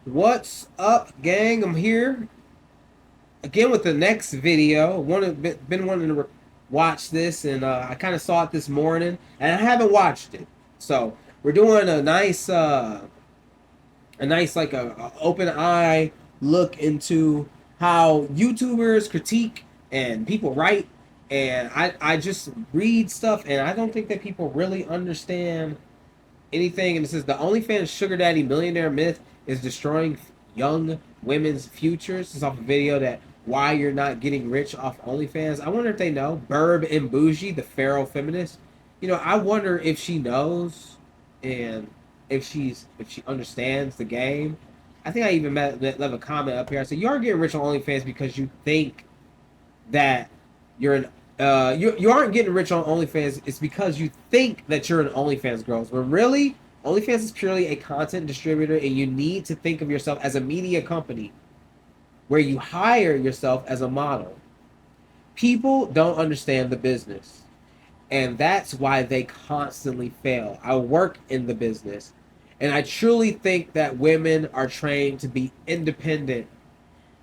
What's up, gang? I'm here again with the next video. Been wanting to watch this, and I kind of saw it this morning, and I haven't watched it. So we're doing a nice like a open eye look into how YouTubers critique and people write, and I just read stuff, and I don't think that people really understand anything. And it says the OnlyFans sugar daddy millionaire myth is destroying young women's futures. This is off a video that why you're not getting rich off OnlyFans. I wonder if they know. Burb and Bougie, the feral feminist. I wonder if she knows and if she understands the game. I think I even left a comment up here. I said you are getting rich on OnlyFans because you think that you're an you aren't getting rich on OnlyFans. It's because you think that you're an OnlyFans girl. When really, OnlyFans is purely a content distributor, and you need to think of yourself as a media company where you hire yourself as a model. People don't understand the business, and that's why they constantly fail. I work in the business, and I truly think that women are trained to be independent,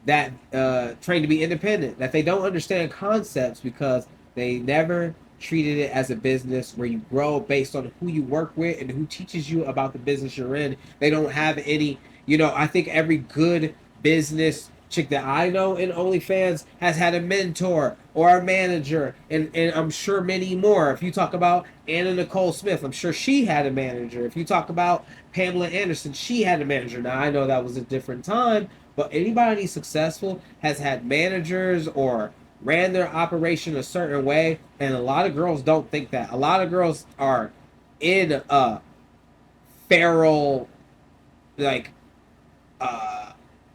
that they don't understand concepts because they never treated it as a business where you grow based on who you work with and who teaches you about the business you're in. They don't have any, I think every good business chick that I know in OnlyFans has had a mentor or a manager, and I'm sure many more. If you talk about Anna Nicole Smith, I'm sure she had a manager. If you talk about Pamela Anderson, she had a manager. Now I know that was a different time, but anybody successful has had managers or ran their operation a certain way, and a lot of girls don't think that. A lot of girls are in a feral, like,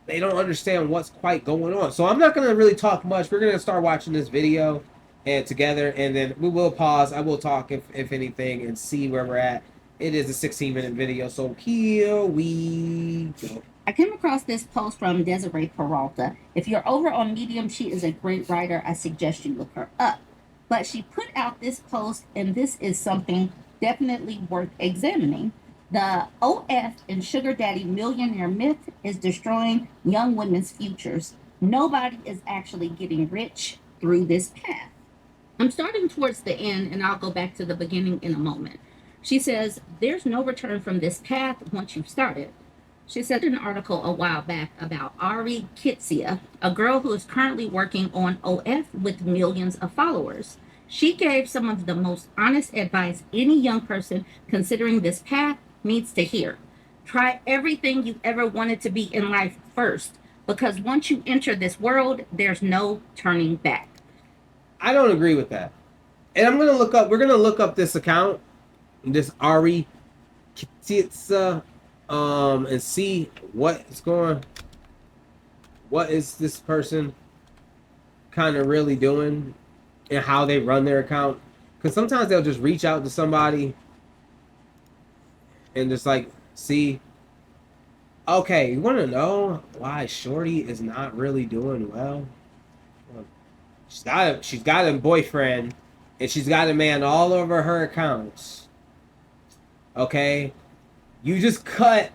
they don't understand what's quite going on. So I'm not going to really talk much. We're going to start watching this video and together, and then we will pause. I will talk if anything and see where we're at. It is a 16-minute video, so here we go. I came across this post from Desiree Peralta. If you're over on Medium, she is a great writer. I suggest you look her up. But she put out this post, and this is something definitely worth examining. The OF and Sugar Daddy millionaire myth is destroying young women's futures. Nobody is actually getting rich through this path. I'm starting towards the end, and I'll go back to the beginning in a moment. She says, there's no return from this path once you've started. She said in an article a while back about Ari Kitsia, a girl who is currently working on OF with millions of followers. She gave some of the most honest advice any young person considering this path needs to hear. Try everything you ever wanted to be in life first, because once you enter this world, there's no turning back. I don't agree with that. And we're gonna look up this account, this Ari Kitsa, and see what is this person kind of really doing and how they run their account. Because sometimes they'll just reach out to somebody and just like see, okay, you want to know why Shorty is not really doing well? She's got a boyfriend, and she's got a man all over her accounts. Okay, you just cut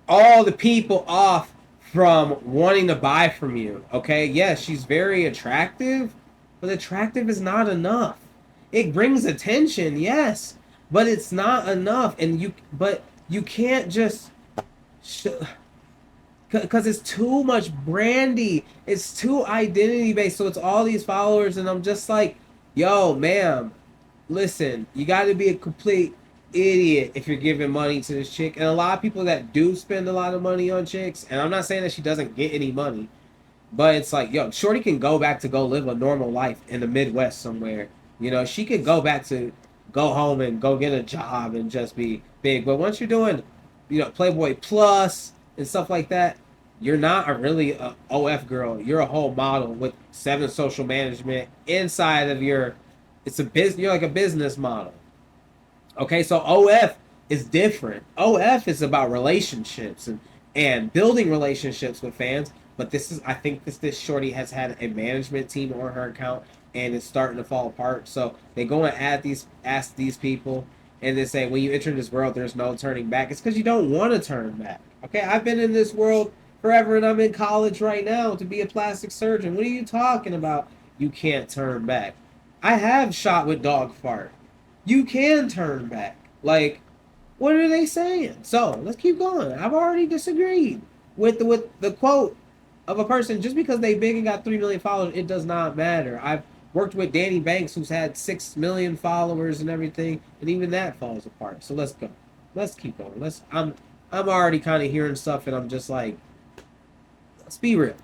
all the people off from wanting to buy from you. Okay, yes, she's very attractive, but attractive is not enough. It brings attention, yes, but it's not enough. And you can't just because it's too much brandy. It's too identity based. So it's all these followers, and I'm just like, yo, ma'am, listen, you got to be a complete idiot if you're giving money to this chick. And a lot of people that do spend a lot of money on chicks, and I'm not saying that she doesn't get any money, but it's like, yo, Shorty can go back to go live a normal life in the Midwest somewhere. She could go back to go home and go get a job and just be big. But once you're doing, Playboy Plus and stuff like that, you're not really a OF girl. You're a whole model with 7 social management inside of your. It's a business. You're like a business model. Okay, so OF is different. OF is about relationships and building relationships with fans. But I think this shorty has had a management team on her account, and it's starting to fall apart. So they go and ask these people, and they say, when you enter this world, there's no turning back. It's because you don't want to turn back. Okay, I've been in this world forever and I'm in college right now to be a plastic surgeon. What are you talking about? You can't turn back. I have shot with dog fart. You can turn back. Like, what are they saying? So let's keep going. I've already disagreed with the quote of a person. Just because they big and got 3 million followers, it does not matter. I've worked with Danny Banks, who's had 6 million followers and everything, and even that falls apart. So let's go. Let's keep going. I'm already kind of hearing stuff, and I'm just like, let's be real.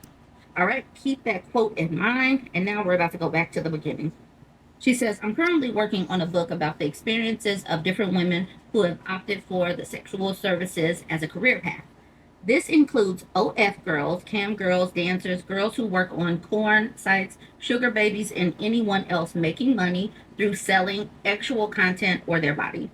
All right, keep that quote in mind. And now we're about to go back to the beginning. She says, I'm currently working on a book about the experiences of different women who have opted for the sexual services as a career path. This includes OF girls, cam girls, dancers, girls who work on porn sites, sugar babies, and anyone else making money through selling actual content or their body.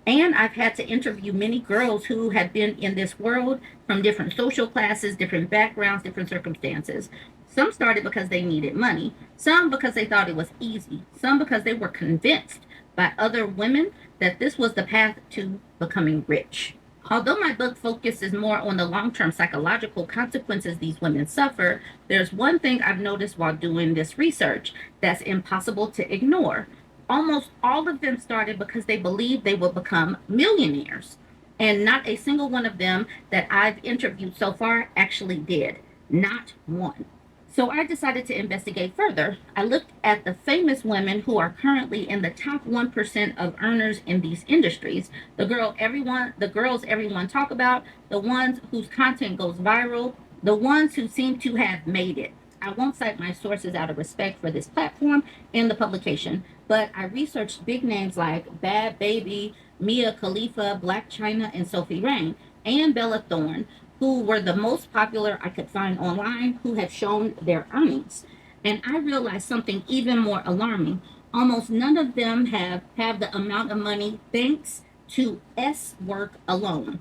And I've had to interview many girls who have been in this world from different social classes, different backgrounds, different circumstances. Some started because they needed money, some because they thought it was easy, some because they were convinced by other women that this was the path to becoming rich. Although my book focuses more on the long term psychological consequences these women suffer, there's one thing I've noticed while doing this research that's impossible to ignore. Almost all of them started because they believed they would become millionaires. And not a single one of them that I've interviewed so far actually did. Not one. So I decided to investigate further. I looked at the famous women who are currently in the top 1% of earners in these industries. The girls everyone talk about, the ones whose content goes viral, the ones who seem to have made it. I won't cite my sources out of respect for this platform and the publication, but I researched big names like Bad Baby, Mia Khalifa, Black China, and Sophie Rain, and Bella Thorne, who were the most popular I could find online, who have shown their earnings. And I realized something even more alarming. Almost none of them have the amount of money thanks to S work alone.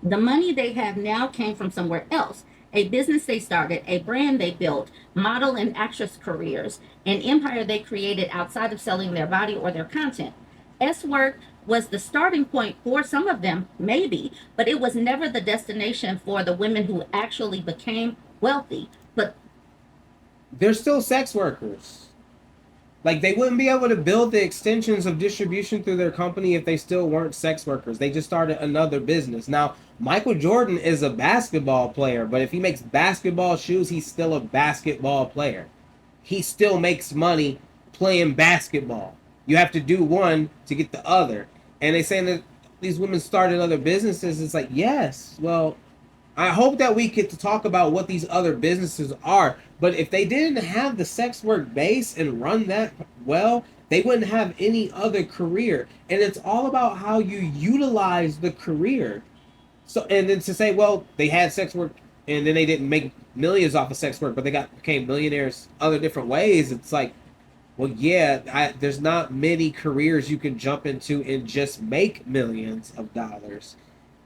The money they have now came from somewhere else. A business they started, a brand they built, model and actress careers, an empire they created outside of selling their body or their content. S work was the starting point for some of them, maybe, but it was never the destination for the women who actually became wealthy. But They're still sex workers. Like, they wouldn't be able to build the extensions of distribution through their company if they still weren't sex workers. They just started another business. Now, Michael Jordan is a basketball player, but if he makes basketball shoes, he's still a basketball player. He still makes money playing basketball. You have to do one to get the other. And they saying that these women started other businesses. It's like, yes, well, I hope that we get to talk about what these other businesses are. But if they didn't have the sex work base and run that well, they wouldn't have any other career. And it's all about how you utilize the career. So, and then to say, well, they had sex work and then they didn't make millions off of sex work, but they became millionaires other different ways. It's like, well, yeah, there's not many careers you can jump into and just make millions of dollars.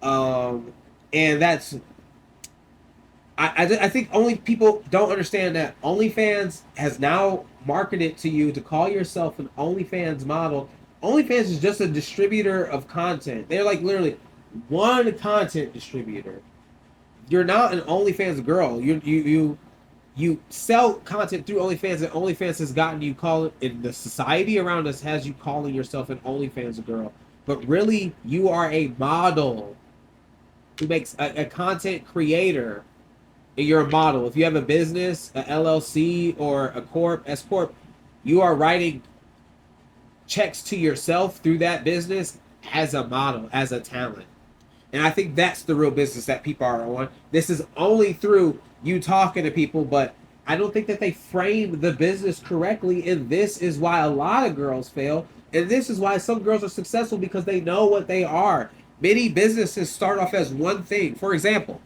Um, and I think only people don't understand that OnlyFans has now marketed to you to call yourself an OnlyFans model. OnlyFans is just a distributor of content. They're like literally one content distributor. You're not an OnlyFans girl. You sell content through OnlyFans, and OnlyFans has gotten you call in the society around us has you calling yourself an OnlyFans girl. But really, you are a model who makes a content creator. You're a model. If you have a business, a LLC or a corp, S corp, you are writing checks to yourself through that business as a model, as a talent. And I think that's the real business that people are on. This is only through you talking to people, but I don't think that they frame the business correctly. And this is why a lot of girls fail. And this is why some girls are successful because they know what they are. Many businesses start off as one thing. For example,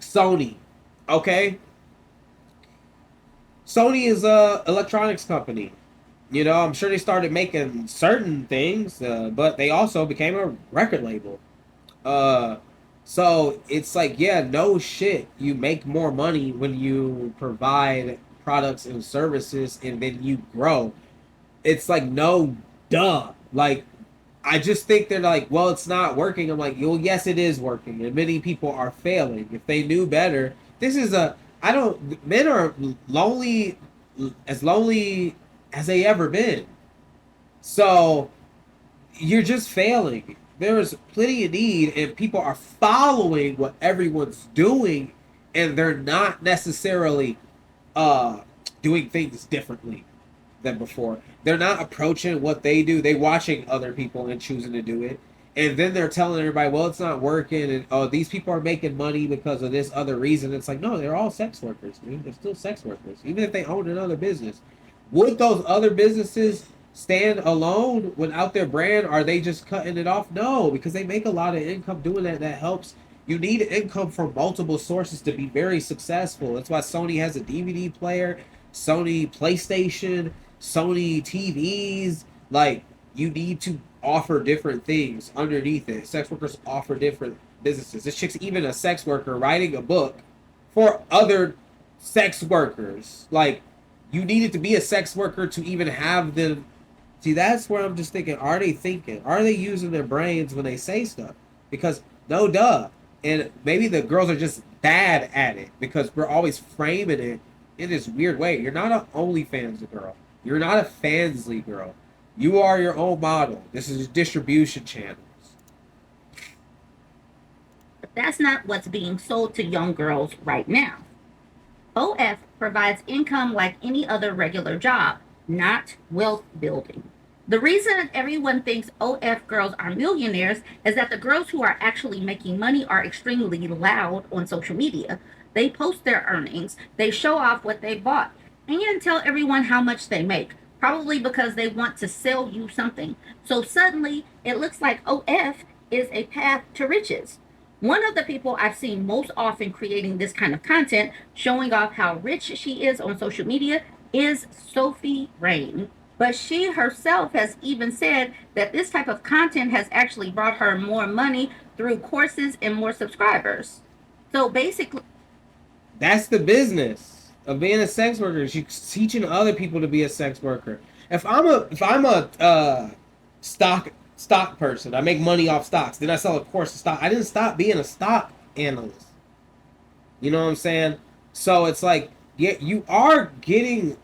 Sony. Okay, Sony is a electronics company. You know, I'm sure they started making certain things, but they also became a record label. Uh, so it's like, yeah, no shit. You make more money when you provide products and services, and then you grow. It's like, no, duh. Like, I just think they're like, well, it's not working. I'm like, well, yes, it is working, and many people are failing. If they knew better, this is a. I don't. Men are lonely as they ever been. So you're just failing. There is plenty of need, and people are following what everyone's doing, and they're not necessarily uh doing things differently than before. They're not approaching what they do. They watching other people and choosing to do it. And then they're telling everybody, well, it's not working, and oh, these people are making money because of this other reason. It's like, no, they're all sex workers, dude. They're still sex workers, even if they own another business. Would those other businesses stand alone without their brand? Are they just cutting it off? No, because they make a lot of income doing that. That helps. You need income from multiple sources to be very successful. That's why Sony has a DVD player, Sony PlayStation, Sony TVs. Like, you need to offer different things underneath it. Sex workers offer different businesses. This chick's even a sex worker writing a book for other sex workers. Like, you needed to be a sex worker to even have them. See, that's where I'm just thinking, are they thinking? Are they using their brains when they say stuff? Because, no duh. And maybe the girls are just bad at it because we're always framing it in this weird way. You're not an OnlyFans girl. You're not a Fansly girl. You are your own model. This is distribution channels. But that's not what's being sold to young girls right now. OF provides income like any other regular job, not wealth building. The reason everyone thinks OF girls are millionaires is that the girls who are actually making money are extremely loud on social media. They post their earnings, they show off what they bought, and tell everyone how much they make, probably because they want to sell you something. So suddenly, it looks like OF is a path to riches. One of the people I've seen most often creating this kind of content, showing off how rich she is on social media, is Sophie Rain. But she herself has even said that this type of content has actually brought her more money through courses and more subscribers. So basically, That's the business of being a sex worker. She's teaching other people to be a sex worker. If I'm a stock person, I make money off stocks. Then I sell a course of stock. I didn't stop being a stock analyst. You know what I'm saying? So it's like, yeah, you are making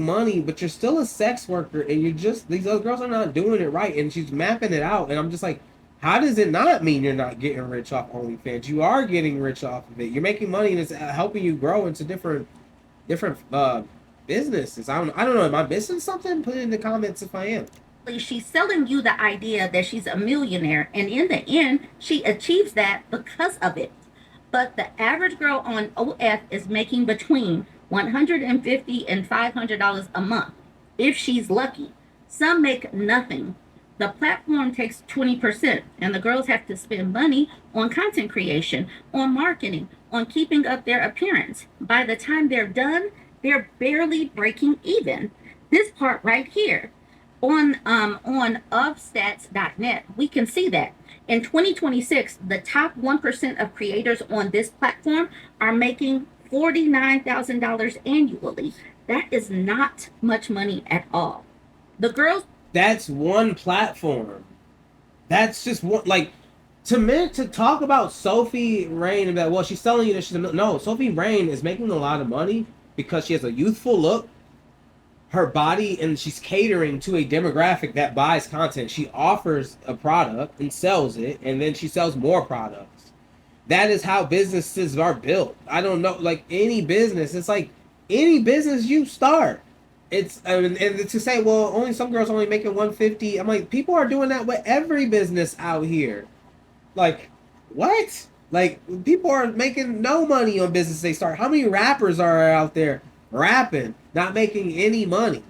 money, but you're still a sex worker, and you're just these other girls are not doing it right, and she's mapping it out, and I'm just like, how does it not mean you're not getting rich off OnlyFans? You are getting rich off of it. You're making money, and it's helping you grow into different businesses. I don't know. Am I missing something? Put it in the comments if I am. she's selling you the idea that she's a millionaire, and in the end, she achieves that because of it. But the average girl on OF is making between $150 and $500 a month, if she's lucky. Some make nothing. The platform takes 20%, and the girls have to spend money on content creation, on marketing, on keeping up their appearance. By the time they're done, they're barely breaking even. This part right here on ofstats.net, we can see that in 2026, the top 1% of creators on this platform are making $49,000 annually. That is not much money at all. The girls. That's one platform. That's just one. Like, to talk about Sophie Rain and that, well, she's selling you that she's no. Sophie Rain is making a lot of money because she has a youthful look, her body, and she's catering to a demographic that buys content. She offers a product and sells it, and then she sells more products. That is how businesses are built. I don't know, like any business, it's like any business you start. It's and to say, well, only some girls only making 150. I'm like, people are doing that with every business out here. Like, what? Like, people are making no money on business they start. How many rappers are out there rapping, not making any money?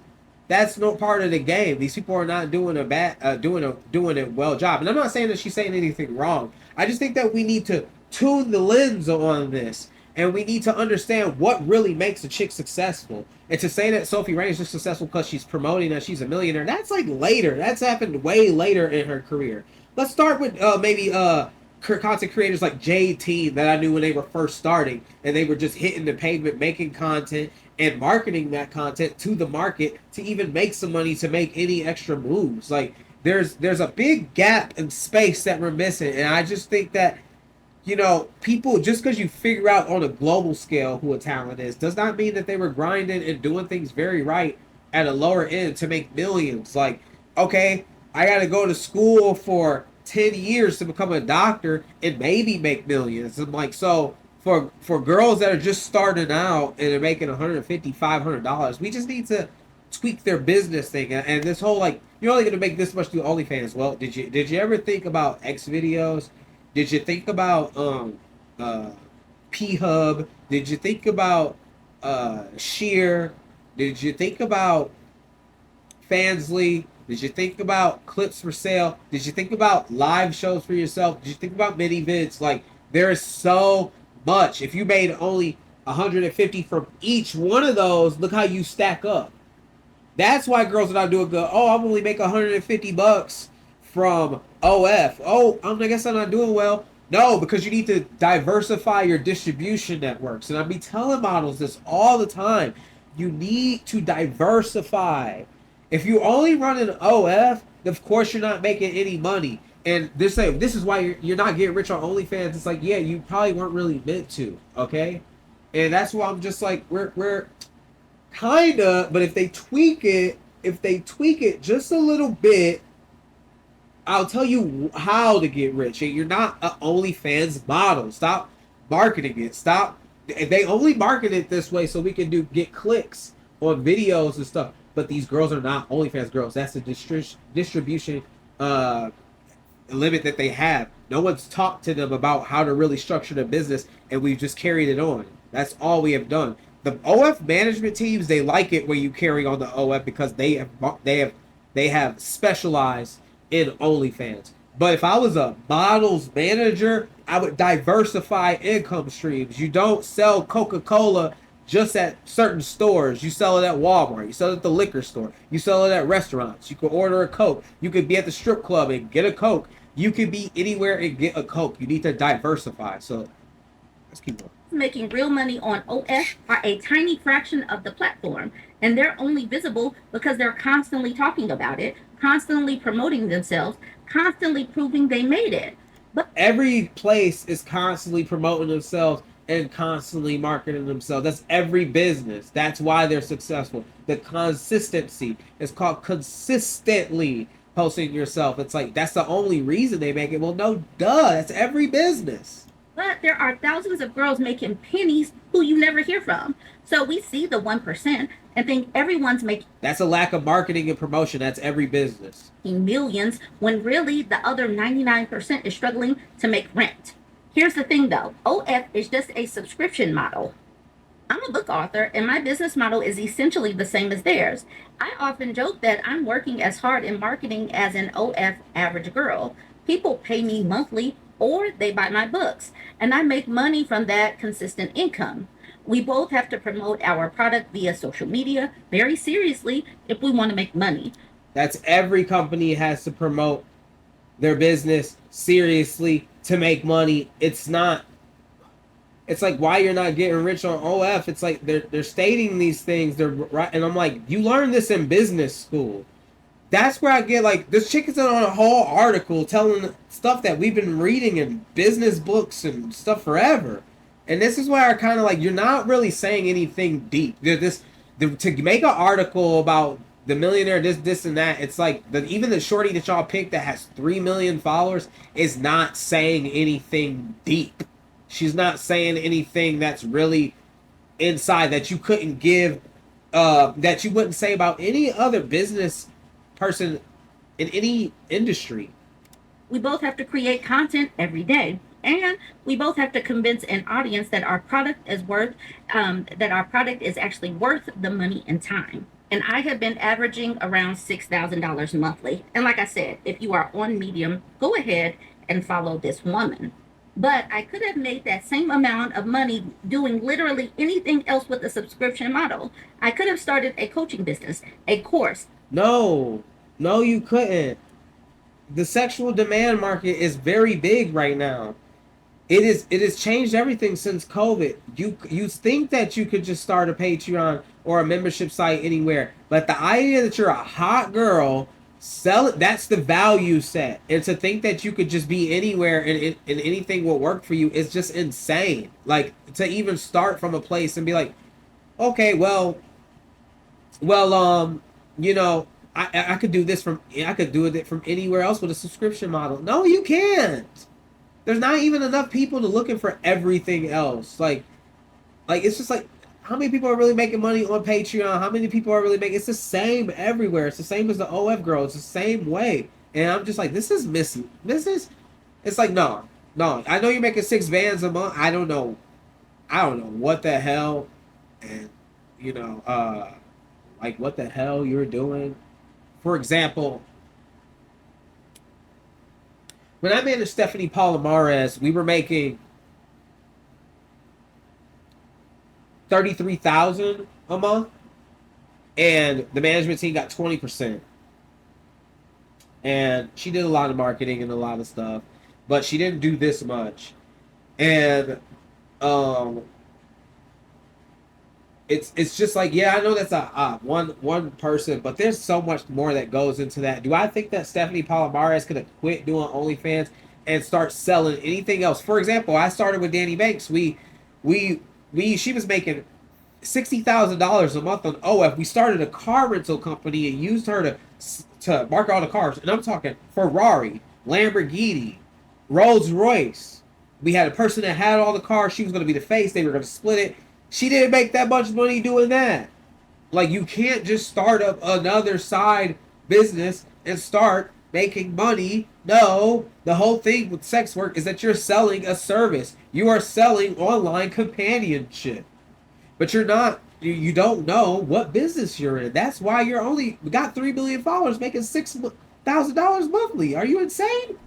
That's no part of the game. These people are not doing a doing a well job. And I'm not saying that she's saying anything wrong. I just think that we need to tune the lens on this, and we need to understand what really makes a chick successful. And to say that Sophie Rain is just successful because she's promoting that she's a millionaire, that's like later. That's happened way later in her career. Let's start with maybe content creators like JT that I knew when they were first starting, and they were just hitting the pavement, making content, and marketing that content to the market to even make some money to make any extra moves. Like there's a big gap in space that we're missing, and I just think that people, just because you figure out on a global scale who a talent is, does not mean that they were grinding and doing things very right at a lower end to make millions. Like, okay, I got to go to school for 10 years to become a doctor and maybe make millions. I'm like, so for girls that are just starting out and are making $150, $500, we just need to tweak their business thing. And this whole, like, you're only going to make this much through OnlyFans. Well, did you ever think about X videos? Did you think about uh P Hub? Did you think about Sheer? Did you think about Fansly? Did you think about clips for sale? Did you think about live shows for yourself? Did you think about mini vids? Like, there is so much. If you made only 150 from each one of those, look how you stack up. That's why girls are not doing good. Oh, I'm only making $150 from OF. Oh, I guess I'm not doing well. No, because you need to diversify your distribution networks. And I be telling models this all the time. You need to diversify. If you only run an OF, of course you're not making any money. And this is why you're not getting rich on OnlyFans. It's like, yeah, you probably weren't really meant to, okay? And that's why I'm just like, we're kinda, but if they tweak it just a little bit, I'll tell you how to get rich. You're not an OnlyFans model. Stop marketing it. Stop. They only market it this way so we can get clicks on videos and stuff. But these girls are not OnlyFans girls. That's the distribution limit that they have. No one's talked to them about how to really structure the business, and we've just carried it on. That's all we have done. The OF management teams, they like it when you carry on the OF because they have specialized in OnlyFans. But if I was a models manager, I would diversify income streams. You don't sell Coca-Cola just at certain stores. You sell it at Walmart. You sell it at the liquor store. You sell it at restaurants. You could order a Coke. You could be at the strip club and get a Coke. You could be anywhere and get a Coke. You need to diversify. So let's keep going. Making real money on OF are a tiny fraction of the platform, and they're only visible because they're constantly talking about it, constantly promoting themselves, constantly proving they made it. But every place is constantly promoting themselves and constantly marketing themselves. That's every business. That's why they're successful. The consistency is called consistently posting yourself. It's like, that's the only reason they make it. Well, no, duh. That's every business. But there are thousands of girls making pennies who you never hear from. So we see the 1% and think everyone's making... That's a lack of marketing and promotion. That's every business. ...millions when really the other 99% is struggling to make rent. Here's the thing though. OF is just a subscription model. I'm a book author and my business model is essentially the same as theirs. I often joke that I'm working as hard in marketing as an OF average girl. People pay me monthly or they buy my books, and I make money from that consistent income. We both have to promote our product via social media very seriously if we want to make money. That's every company has to promote their business seriously to make money. It's like, why you're not getting rich on OF. It's like they're stating these things. They're right, and I'm like, you learned this in business school. That's where I get, like, this chick is on a whole article telling stuff that we've been reading in business books and stuff forever. And this is why I kind of like, you're not really saying anything deep. To make an article about the millionaire, this and that, it's like, even the shorty that y'all picked that has 3 million followers is not saying anything deep. She's not saying anything that's really inside that you couldn't give, that you wouldn't say about any other business person in any industry. We both have to create content every day, and we both have to convince an audience that our product is actually worth the money and time. And I have been averaging around $6,000 monthly. And like I said, if you are on Medium, go ahead and follow this woman. But I could have made that same amount of money doing literally anything else with a subscription model. I could have started a coaching business, a course. No, you couldn't. The sexual demand market is very big right now. it has changed everything since COVID. You think that you could just start a Patreon or a membership site anywhere, but the idea that you're a hot girl, sell it, that's the value set. And to think that you could just be anywhere and anything will work for you is just insane. Like, to even start from a place and be like, okay, well, you know, I could do this from, I could do it from anywhere else with a subscription model. No, you can't. There's not even enough people to looking for everything else. Like it's just like, how many people are really making money on Patreon? How many people are really making? It's the same everywhere. It's the same as the OF girl. It's the same way. And I'm just like, this is missing. This is. It's like, no, no. I know you're making 6 bands a month. I don't know. I don't know what the hell, and you know, like what the hell you're doing. For example, when I managed Stephanie Palomares, we were making 33,000 a month, and the management team got 20%. And she did a lot of marketing and a lot of stuff, but she didn't do this much. And um, it's just like, yeah, I know that's a one person, but there's so much more that goes into that. Do I think that Stephanie Palomares could have quit doing OnlyFans and start selling anything else? For example, I started with Danny Banks. We she was making $60,000 a month on OF. We started a car rental company and used her to market all the cars. And I'm talking Ferrari, Lamborghini, Rolls Royce. We had a person that had all the cars. She was going to be the face. They were going to split it. She didn't make that much money doing that. Like, you can't just start up another side business and start making money. No, the whole thing with sex work is that you're selling a service. You are selling online companionship. But you're not, you don't know what business you're in. That's why you're only got 3 million followers making $6,000 monthly. Are you insane?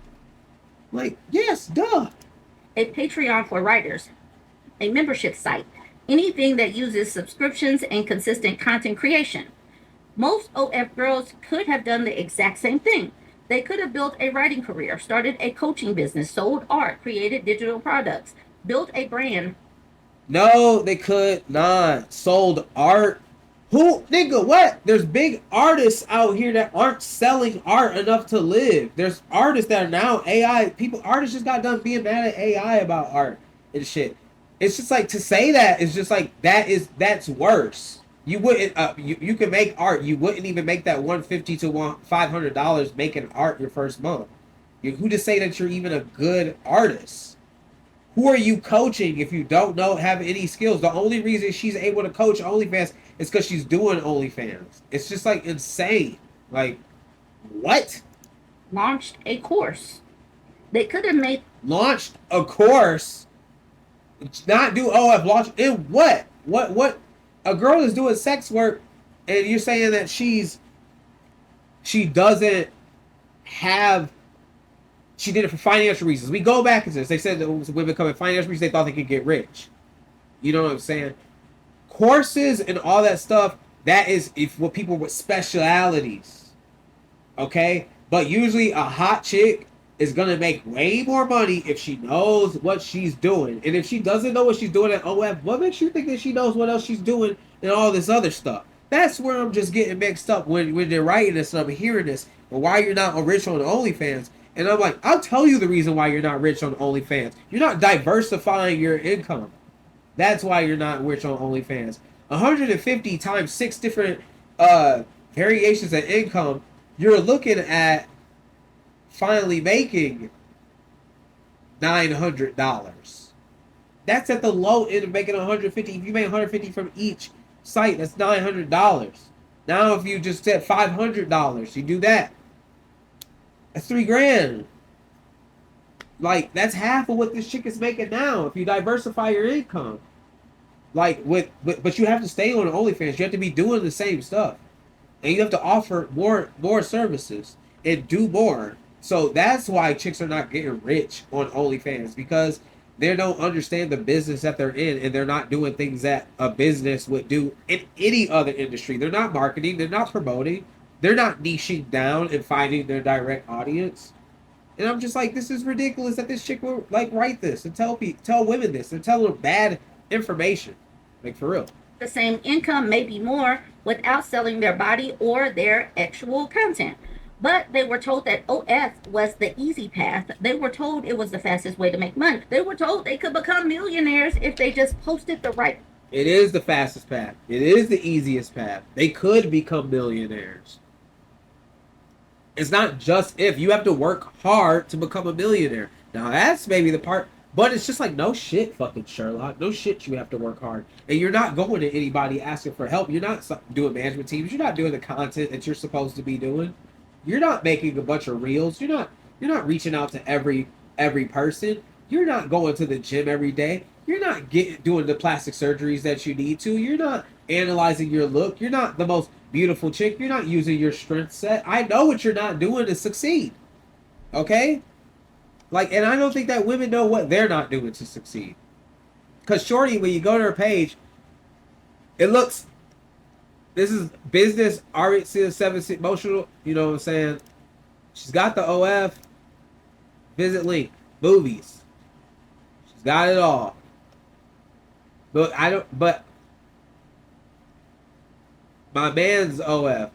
Like, yes, duh. A Patreon for writers, a membership site, anything that uses subscriptions and consistent content creation. Most OF girls could have done the exact same thing. They could have built a writing career, started a coaching business, sold art, created digital products, built a brand. No, they could not. Sold art. Who, nigga, what? There's big artists out here that aren't selling art enough to live. There's artists that are now AI. People, artists just got done being mad at AI about art and shit. It's just like, to say that is just like, that's worse. You wouldn't, you can make art. You wouldn't even make that $150 to $500 making art your first month. Who to say that you're even a good artist? Who are you coaching if you don't know, have any skills? The only reason she's able to coach OnlyFans is because she's doing OnlyFans. It's just like insane. Like, what? Launched a course. They could have made Launched a course. Not do OF, launch in what? What? A girl is doing sex work, and you're saying that she doesn't have. She did it for financial reasons. We go back into this. They said that women come in financial reasons. They thought they could get rich. You know what I'm saying? Courses and all that stuff, that is if what people with specialities. Okay? But usually a hot chick is going to make way more money if she knows what she's doing. And if she doesn't know what she's doing at OF, what makes you think that she knows what else she's doing and all this other stuff? That's where I'm just getting mixed up when they're writing this and I'm hearing this. But why you're not rich on OnlyFans? And I'm like, I'll tell you the reason why you're not rich on OnlyFans. You're not diversifying your income. That's why you're not rich on OnlyFans. 150 times 6 different variations of income, you're looking at finally making $900. That's at the low end of making 150. If you make 150 from each site, that's $900. Now if you just said $500, you do that. That's $3,000. Like, that's half of what this chick is making now if you diversify your income. Like, but you have to stay on OnlyFans. You have to be doing the same stuff. And you have to offer more services and do more. So that's why chicks are not getting rich on OnlyFans, because they don't understand the business that they're in, and they're not doing things that a business would do in any other industry. They're not marketing. They're not promoting. They're not niching down and finding their direct audience. And I'm just like, this is ridiculous that this chick would like write this and tell women this and tell them bad information. Like for real. The same income, maybe more, without selling their body or their actual content. But they were told that OF was the easy path. They were told it was the fastest way to make money. They were told they could become millionaires if they just posted the right. It is the fastest path. It is the easiest path. They could become millionaires. It's not just if. You have to work hard to become a millionaire. Now that's maybe the part, but it's just like no shit, fucking Sherlock. No shit. You have to work hard, and you're not going to anybody asking for help. You're not doing management teams. You're not doing the content that you're supposed to be doing. You're not making a bunch of reels. You're not reaching out to every person. You're not going to the gym every day. You're not doing the plastic surgeries that you need to. You're not analyzing your look. You're not the most beautiful chick. You're not using your strength set. I know what you're not doing to succeed. Okay? Like, and I don't think that women know what they're not doing to succeed. Because Shorty, when you go to her page, it looks, this is business, RX7 emotional, you know what I'm saying? She's got the OF, visit link, movies. She's got it all. But my man's OF.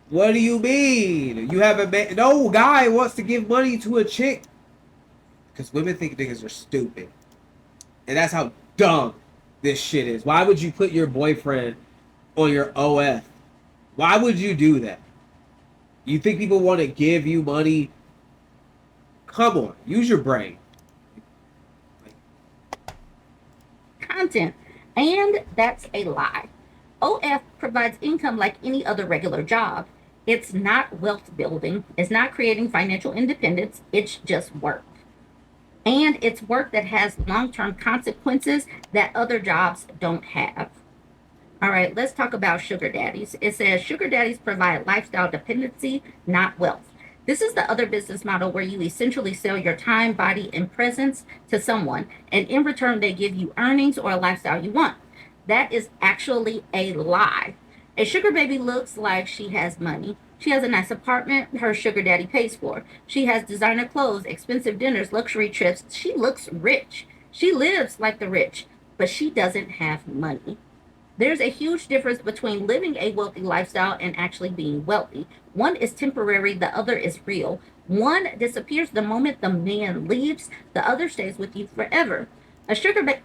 What do you mean? You have a man? No guy wants to give money to a chick because women think niggas are stupid, and that's how dumb this shit is. Why would you put your boyfriend on your OF? Why would you do that? You think people want to give you money? Come on, use your brain. Content. And that's a lie. OF provides income like any other regular job. It's not wealth building, it's not creating financial independence, it's just work. And it's work that has long term consequences that other jobs don't have. All right, let's talk about sugar daddies. It says sugar daddies provide lifestyle dependency, not wealth. This is the other business model where you essentially sell your time, body, and presence to someone, and in return, they give you earnings or a lifestyle you want. That is actually a lie. A sugar baby looks like she has money. She has a nice apartment her sugar daddy pays for. She has designer clothes, expensive dinners, luxury trips. She looks rich. She lives like the rich, but she doesn't have money. There's a huge difference between living a wealthy lifestyle and actually being wealthy. One is temporary, the other is real. One disappears the moment the man leaves, the other stays with you forever. A sugar baby.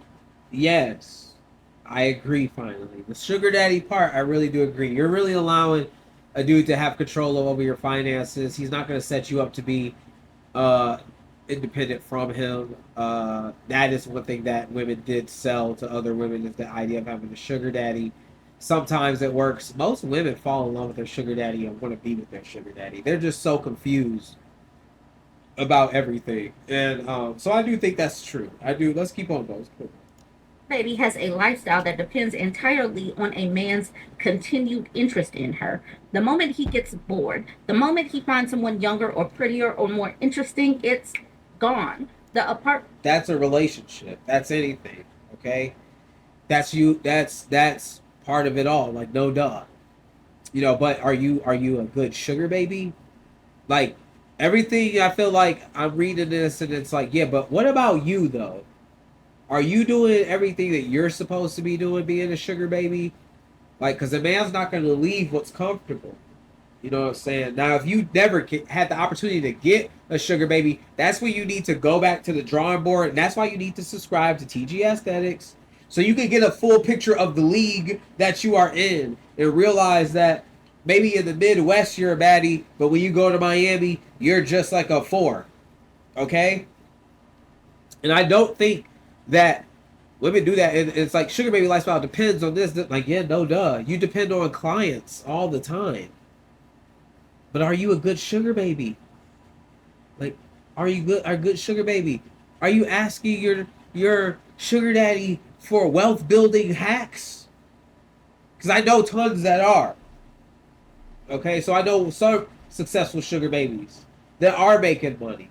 Yes, I agree. Finally, the sugar daddy part, I really do agree. You're really allowing a dude to have control over your finances. He's not going to set you up to be uh, independent from him. That is one thing that women did sell to other women is the idea of having a sugar daddy. Sometimes it works. Most women fall in love with their sugar daddy and want to be with their sugar daddy. They're just so confused about everything, and so I do think that's true. I do. Let's keep on going. Baby has a lifestyle that depends entirely on a man's continued interest in her. The moment he gets bored, the moment he finds someone younger or prettier or more interesting, it's gone. The apart That's a relationship. That's anything. Okay, that's you. That's part of it all. Like no duh. You know, but are you a good sugar baby? Like everything I feel like I'm reading this and it's like, yeah, but what about you though? Are you doing everything that you're supposed to be doing being a sugar baby? Like, because a man's not going to leave what's comfortable. You know what I'm saying? Now, if you never had the opportunity to get a sugar baby, that's when you need to go back to the drawing board. And that's why you need to subscribe to TG Aesthetics. So you can get a full picture of the league that you are in and realize that maybe in the Midwest you're a baddie, but when you go to Miami, you're just like a four. Okay? And I don't think that women do that. It's like sugar baby lifestyle depends on this. Like, yeah, no duh. You depend on clients all the time. But are you a good sugar baby? Like, are you good? Are good sugar baby? Are you asking your sugar daddy for wealth building hacks? Because I know tons that are. Okay, so I know some successful sugar babies that are making money.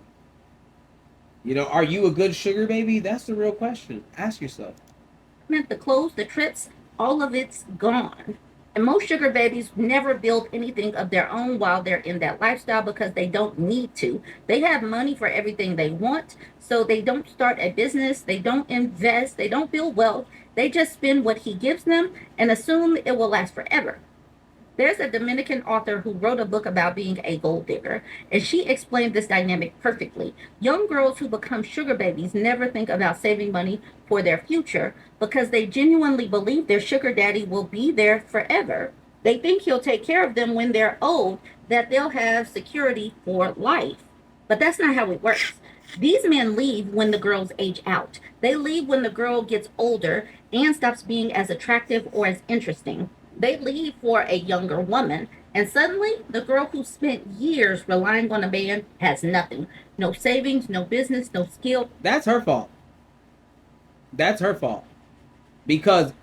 You know, are you a good sugar baby? That's the real question. Ask yourself. the clothes, the trips, all of it's gone. And most sugar babies never build anything of their own while they're in that lifestyle because they don't need to. They have money for everything they want, so they don't start a business, they don't invest, they don't build wealth. They just spend what he gives them and assume it will last forever. There's a Dominican author who wrote a book about being a gold digger, and she explained this dynamic perfectly. Young girls who become sugar babies never think about saving money for their future because they genuinely believe their sugar daddy will be there forever. They think he'll take care of them when they're old, that they'll have security for life. But that's not how it works. These men leave when the girls age out. They leave when the girl gets older and stops being as attractive or as interesting. They leave for a younger woman, and suddenly the girl who spent years relying on a man has nothing. No savings, no business, no skill. That's her fault. That's her fault. Because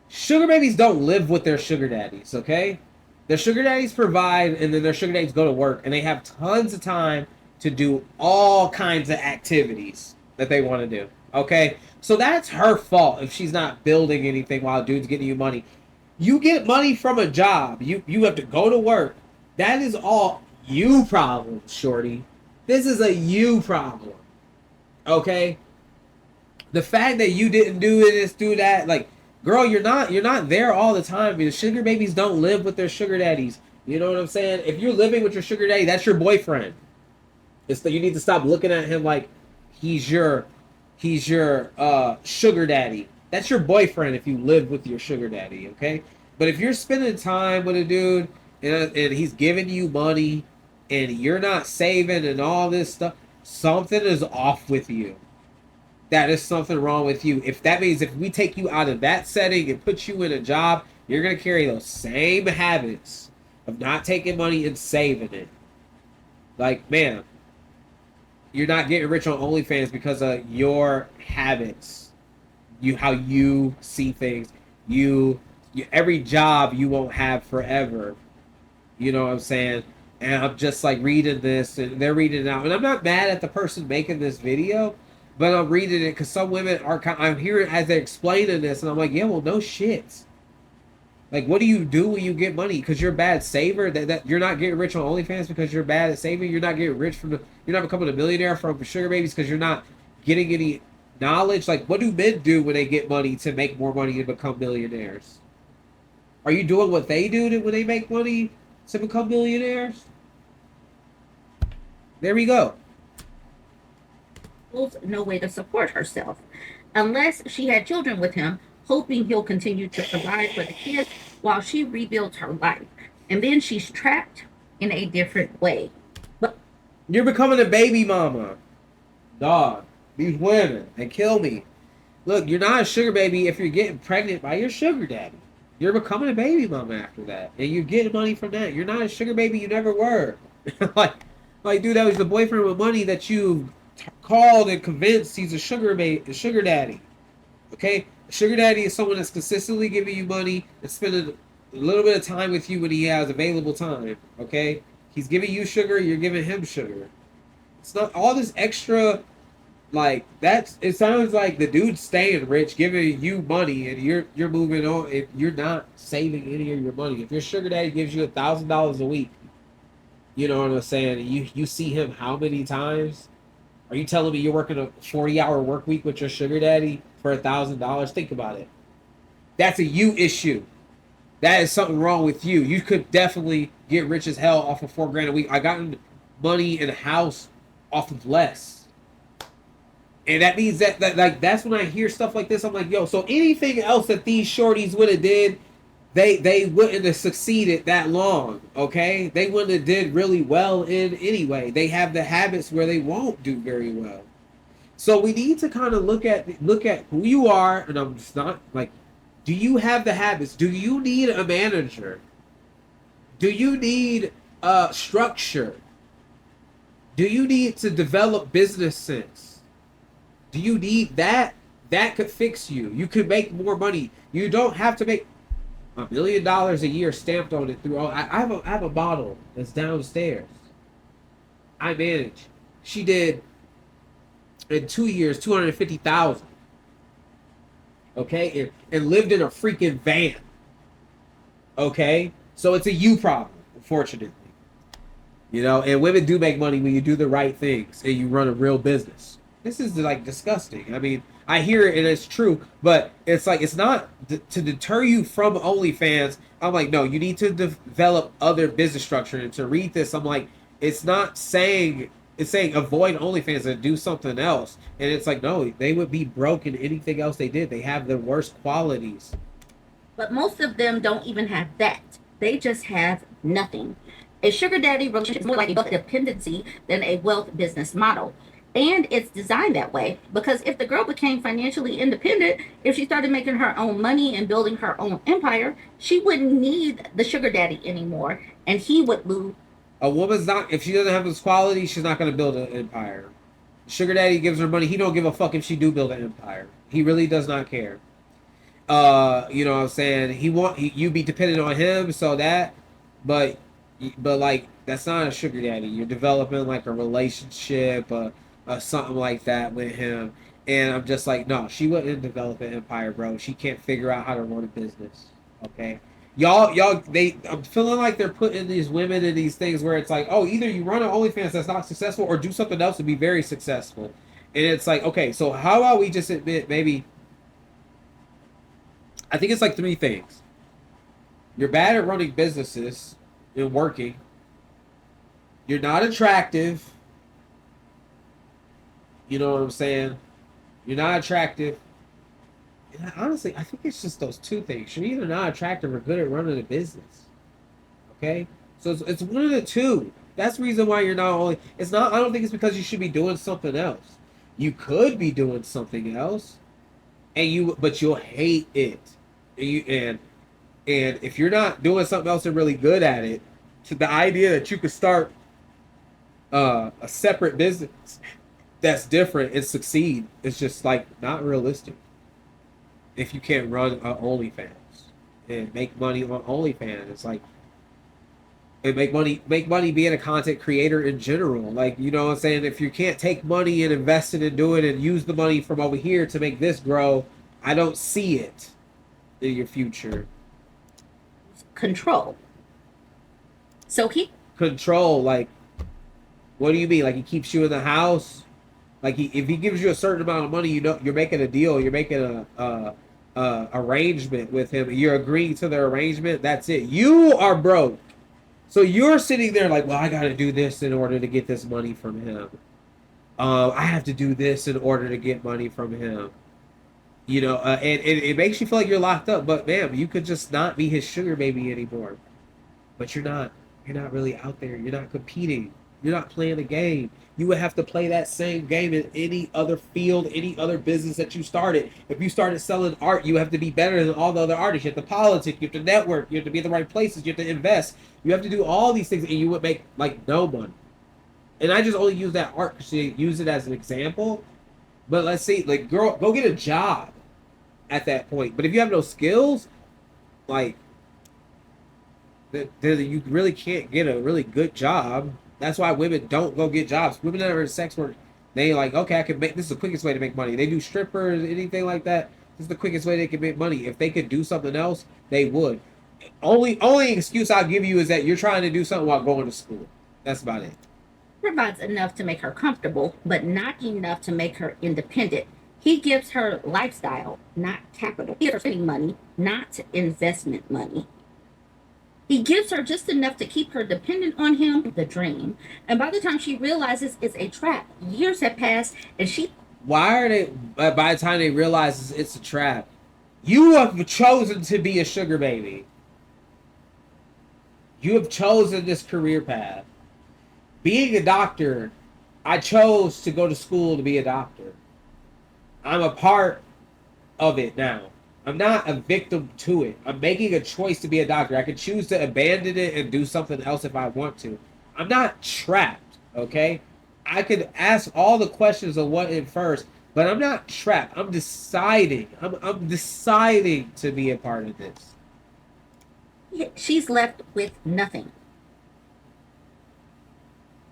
sugar babies don't live with their sugar daddies, okay? Their sugar daddies provide, and then their sugar daddies go to work, and they have tons of time to do all kinds of activities that they want to do, okay? So that's her fault if she's not building anything while dude's getting you money. You get money from a job. You have to go to work. That is all you problem, shorty. This is a you problem, okay? The fact that you didn't do this, do that, like, girl, you're not there all the time. Because sugar babies don't live with their sugar daddies. You know what I'm saying? If you're living with your sugar daddy, that's your boyfriend. It's that you need to stop looking at him like he's your sugar daddy. That's your boyfriend if you live with your sugar daddy, okay? But if you're spending time with a dude and he's giving you money and you're not saving and all this stuff, something is off with you. That is something wrong with you. If that means if we take you out of that setting and put you in a job, you're going to carry those same habits of not taking money and saving it. Like, man, you're not getting rich on OnlyFans because of your habits. How you see things. Every job you won't have forever. You know what I'm saying? And I'm just like reading this and they're reading it out. And I'm not mad at the person making this video. But I'm reading it because some women are I'm hearing as they're explaining this, and I'm like, yeah, well, no shit. Like, what do you do when you get money? Because you're a bad saver. That you're not getting rich on OnlyFans because you're bad at saving. You're not getting rich you're not becoming a millionaire from sugar babies because you're not getting any knowledge. Like, what do men do when they get money to make more money and become millionaires? Are you doing what they do when they make money to become millionaires? There we go. No way to support herself unless she had children with him, hoping he'll continue to provide for the kids while she rebuilds her life. And then she's trapped in a different way. But you're becoming a baby mama. Dog, these women, they kill me. Look, you're not a sugar baby if you're getting pregnant by your sugar daddy. You're becoming a baby mama after that. And you're getting money from that. You're not a sugar baby, you never were. like, dude, that was the boyfriend with money that you called and convinced he's a sugar daddy. Okay? A sugar daddy is someone that's consistently giving you money and spending a little bit of time with you when he has available time. Okay? He's giving you sugar, you're giving him sugar. It's not all this extra, like, it sounds like the dude's staying rich, giving you money, and you're moving on, if you're not saving any of your money. If your sugar daddy gives you $1,000 a week, you know what I'm saying, you see him how many times? Are you telling me you're working a 40-hour work week with your sugar daddy for $1,000? Think about it. That's a you issue. That is something wrong with you. You could definitely get rich as hell off of $4,000 a week. I got money in a house off of less. And that means that like that's when I hear stuff like this, I'm like, yo, so anything else that these shorties would have did, they wouldn't have succeeded that long, okay? They wouldn't have did really well in anyway. They have the habits where they won't do very well. So we need to kind of look at who you are, and I'm just not like, do you have the habits? Do you need a manager? Do you need structure? Do you need to develop business sense? Do you need that? That could fix you. You could make more money. You don't have to make $1 million a year stamped on it through all. I have a model that's downstairs. I manage. She did in 2 years $250,000. Okay, and lived in a freaking van. Okay, so it's a you problem, unfortunately. You know, and women do make money when you do the right things and you run a real business. This is like disgusting. I mean, I hear it and it's true, but it's like it's not to deter you from OnlyFans. I'm like, no, you need to develop other business structure. And to read this, I'm like, it's not saying it's saying avoid OnlyFans and do something else. And it's like, no, they would be broke in anything else they did. They have the worst qualities. But most of them don't even have that. They just have nothing. A sugar daddy relationship is more like a wealth dependency than a wealth business model. And it's designed that way because if the girl became financially independent, if she started making her own money and building her own empire, she wouldn't need the sugar daddy anymore and he would lose. A woman's not if she doesn't have those qualities, she's not going to build an empire. Sugar daddy gives her money. He don't give a fuck if she do build an empire. He really does not care. You know what I'm saying? You be dependent on him so that, but like that's not a sugar daddy. You're developing like a relationship, something like that with him. And I'm just like, no, she wouldn't develop an empire, bro. She can't figure out how to run a business. Okay, I'm feeling like they're putting these women in these things where it's like, oh, either you run an OnlyFans that's not successful, or do something else to be very successful. And it's like, okay, so how about we just admit maybe I think it's like three things. You're bad at running businesses and working. You're not attractive. You know what I'm saying? You're not attractive. And honestly, I think it's just those two things. You're either not attractive or good at running a business. Okay? So it's one of the two. That's the reason why you're not only. It's not. I don't think it's because you should be doing something else. You could be doing something else, but you'll hate it. And if you're not doing something else and really good at it, to the idea that you could start a separate business that's different and succeed is just like not realistic. If you can't run OnlyFans and make money on OnlyFans, it's like and make money being a content creator in general. Like you know what I'm saying? If you can't take money and invest it and do it and use the money from over here to make this grow, I don't see it in your future. Control. So he Control, like, what do you mean? Like he keeps you in the house? Like if he gives you a certain amount of money, you know you're making a deal, you're making a arrangement with him. You're agreeing to the arrangement. That's it. You are broke, so you're sitting there like, well, I got to do this in order to get this money from him. I have to do this in order to get money from him. You know, and it makes you feel like you're locked up. But ma'am, you could just not be his sugar baby anymore. But you're not. You're not really out there. You're not competing. You're not playing a game. You would have to play that same game in any other field, any other business that you started. If you started selling art, you have to be better than all the other artists. You have to politic. You have to network. You have to be in the right places. You have to invest. You have to do all these things, and you would make like no money. And I just only use that art because you use it as an example. But let's see, like, girl, go get a job at that point. But if you have no skills, like, then you really can't get a really good job. That's why women don't go get jobs. Women that are in sex work, they like, okay, I can make this is the quickest way to make money. They do strippers, anything like that. This is the quickest way they can make money. If they could do something else, they would. Only excuse I'll give you is that you're trying to do something while going to school. That's about it. provides enough to make her comfortable, but not enough to make her independent. He gives her lifestyle, not capital. He gives her spending money, not investment money. He gives her just enough to keep her dependent on him, the dream. And by the time she realizes it's a trap, years have passed and she. Why are they? By the time they realize it's a trap, you have chosen to be a sugar baby. You have chosen this career path. Being a doctor, I chose to go to school to be a doctor. I'm a part of it now. I'm not a victim to it. I'm making a choice to be a doctor. I can choose to abandon it and do something else if I want to. I'm not trapped, okay? I could ask all the questions of what in first, but I'm not trapped. I'm deciding. I'm deciding to be a part of this. She's left with nothing.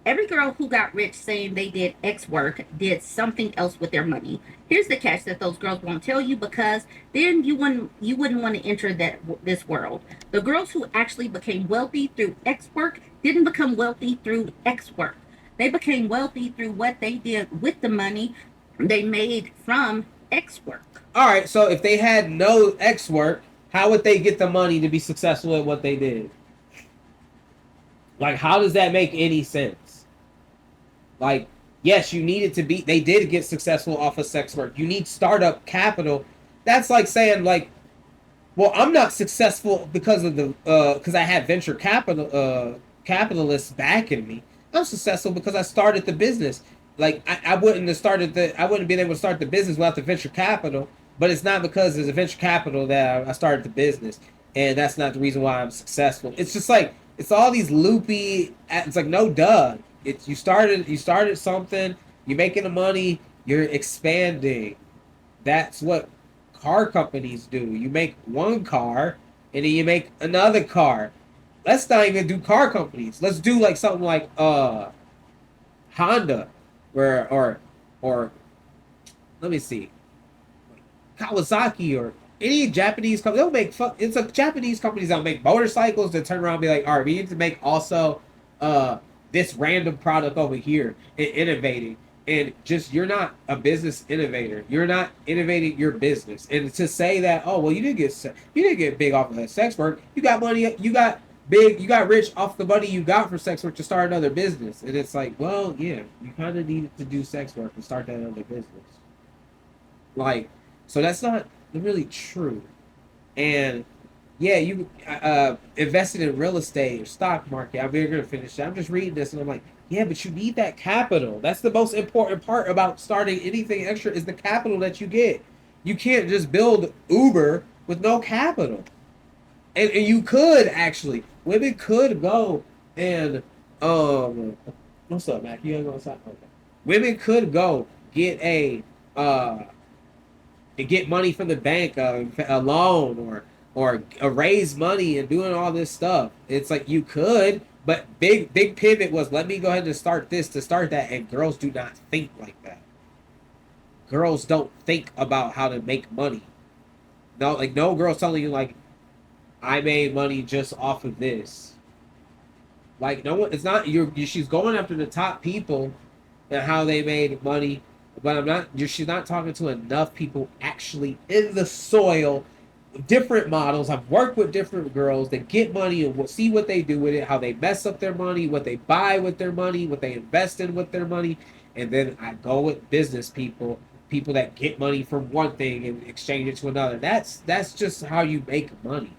Every girl who got rich saying they did X work did something else with their money. Here's the catch that those girls won't tell you, because then you wouldn't want to enter this world. The girls who actually became wealthy through X work didn't become wealthy through X work. They became wealthy through what they did with the money they made from X work. All right, so if they had no X work, how would they get the money to be successful at what they did? Like, how does that make any sense? Like, yes, you needed to be. They did get successful off of sex work. You need startup capital. That's like saying, like, well, I'm not successful because of the because I had venture capital capitalists backing me. I'm successful because I started the business. Like, I wouldn't have started the I wouldn't have been able to start the business without the venture capital. But it's not because there's a venture capital that I started the business, and that's not the reason why I'm successful. It's just like it's all these loopy. It's like no duh. It's you started something. You're making the money. You're expanding. That's what car companies do. You make one car and then you make another car. Let's not even do car companies. Let's do like something like Honda, where or let me see, Kawasaki or any Japanese company. They'll make fuck. It's a Japanese companies that'll make motorcycles that turn around and be like, all right, we need to make also this random product over here and innovating. And just you're not a business innovator. You're not innovating your business. And to say that, oh well, you didn't get big off of that sex work. You got money. You got big. You got rich off the money you got from sex work to start another business. And it's like, well, yeah, you kind of needed to do sex work and start that other business. Like, so that's not really true. And yeah, you invested in real estate or stock market. I'm We're gonna finish it. I'm just reading this and I'm like, yeah, but you need that capital. That's the most important part about starting anything extra is the capital that you get. You can't just build Uber with no capital. And you could actually, women could go and what's up, Mac? You ain't gonna stop? Okay. Women could go get uh and get money from the bank, a loan, or raise money and doing all this stuff. It's like you could, but big pivot was let me go ahead and start this to start that, and girls do not think like that. Girls don't think about how to make money. No, like no girl's telling you like I made money just off of this. Like no one, it's not she's going after the top people and how they made money, but I'm not. She's not talking to enough people actually in the soil. Different models. I've worked with different girls that get money and see what they do with it, how they mess up their money, what they buy with their money, what they invest in with their money, and then I go with business people, people that get money from one thing and exchange it to another. That's just how you make money.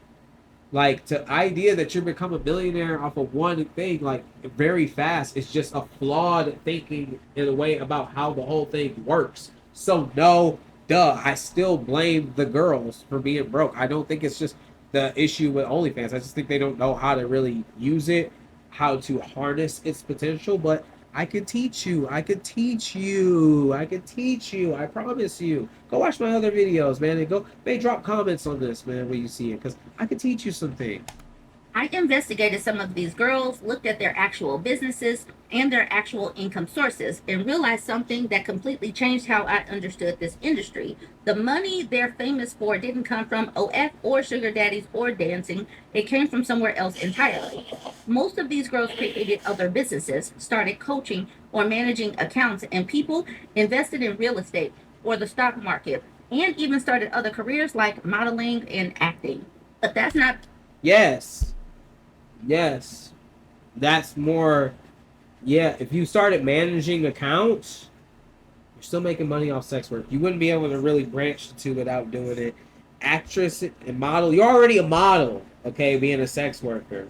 Like the idea that you become a millionaire off of one thing, like very fast, is just a flawed thinking in a way about how the whole thing works. So no, duh, I still blame the girls for being broke. I don't think it's just the issue with OnlyFans. I just think they don't know how to really use it, how to harness its potential. But I could teach you. I could teach you. I could teach you. I promise you. Go watch my other videos, man, and go. May drop comments on this, man, when you see it, because I could teach you some things. I investigated some of these girls, looked at their actual businesses and their actual income sources, and realized something that completely changed how I understood this industry. The money they're famous for didn't come from OF or sugar daddies or dancing, it came from somewhere else entirely. Most of these girls created other businesses, started coaching or managing accounts, and people invested in real estate or the stock market, and even started other careers like modeling and acting. But that's not. Yes, yes, that's more. Yeah, if you started managing accounts, you're still making money off sex work. You wouldn't be able to really branch to without doing it. Actress and model. You're already a model, okay? Being a sex worker,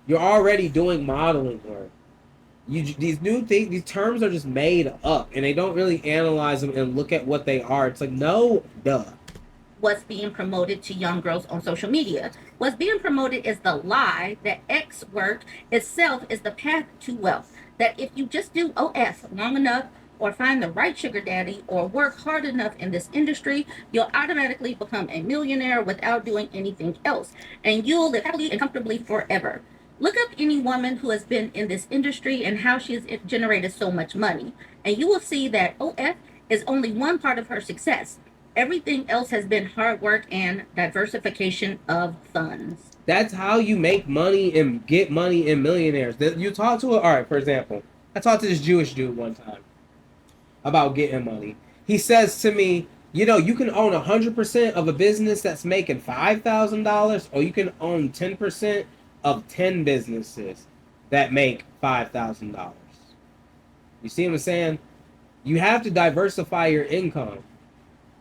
you're already doing modeling work. These new things, these terms are just made up, and they don't really analyze them and look at what they are. It's like no, duh. What's being promoted to young girls on social media. What's being promoted is the lie that X work itself is the path to wealth. That if you just do OS long enough, or find the right sugar daddy, or work hard enough in this industry, you'll automatically become a millionaire without doing anything else. And you'll live happily and comfortably forever. Look up any woman who has been in this industry and how she has generated so much money, and you will see that OF is only one part of her success. Everything else has been hard work and diversification of funds. That's how you make money and get money in millionaires. You talk to all right, for example, I talked to this Jewish dude one time about getting money. He says to me, you know, you can own 100% of a business that's making $5,000, or you can own 10% of 10 businesses that make $5,000. You see what I'm saying? You have to diversify your income.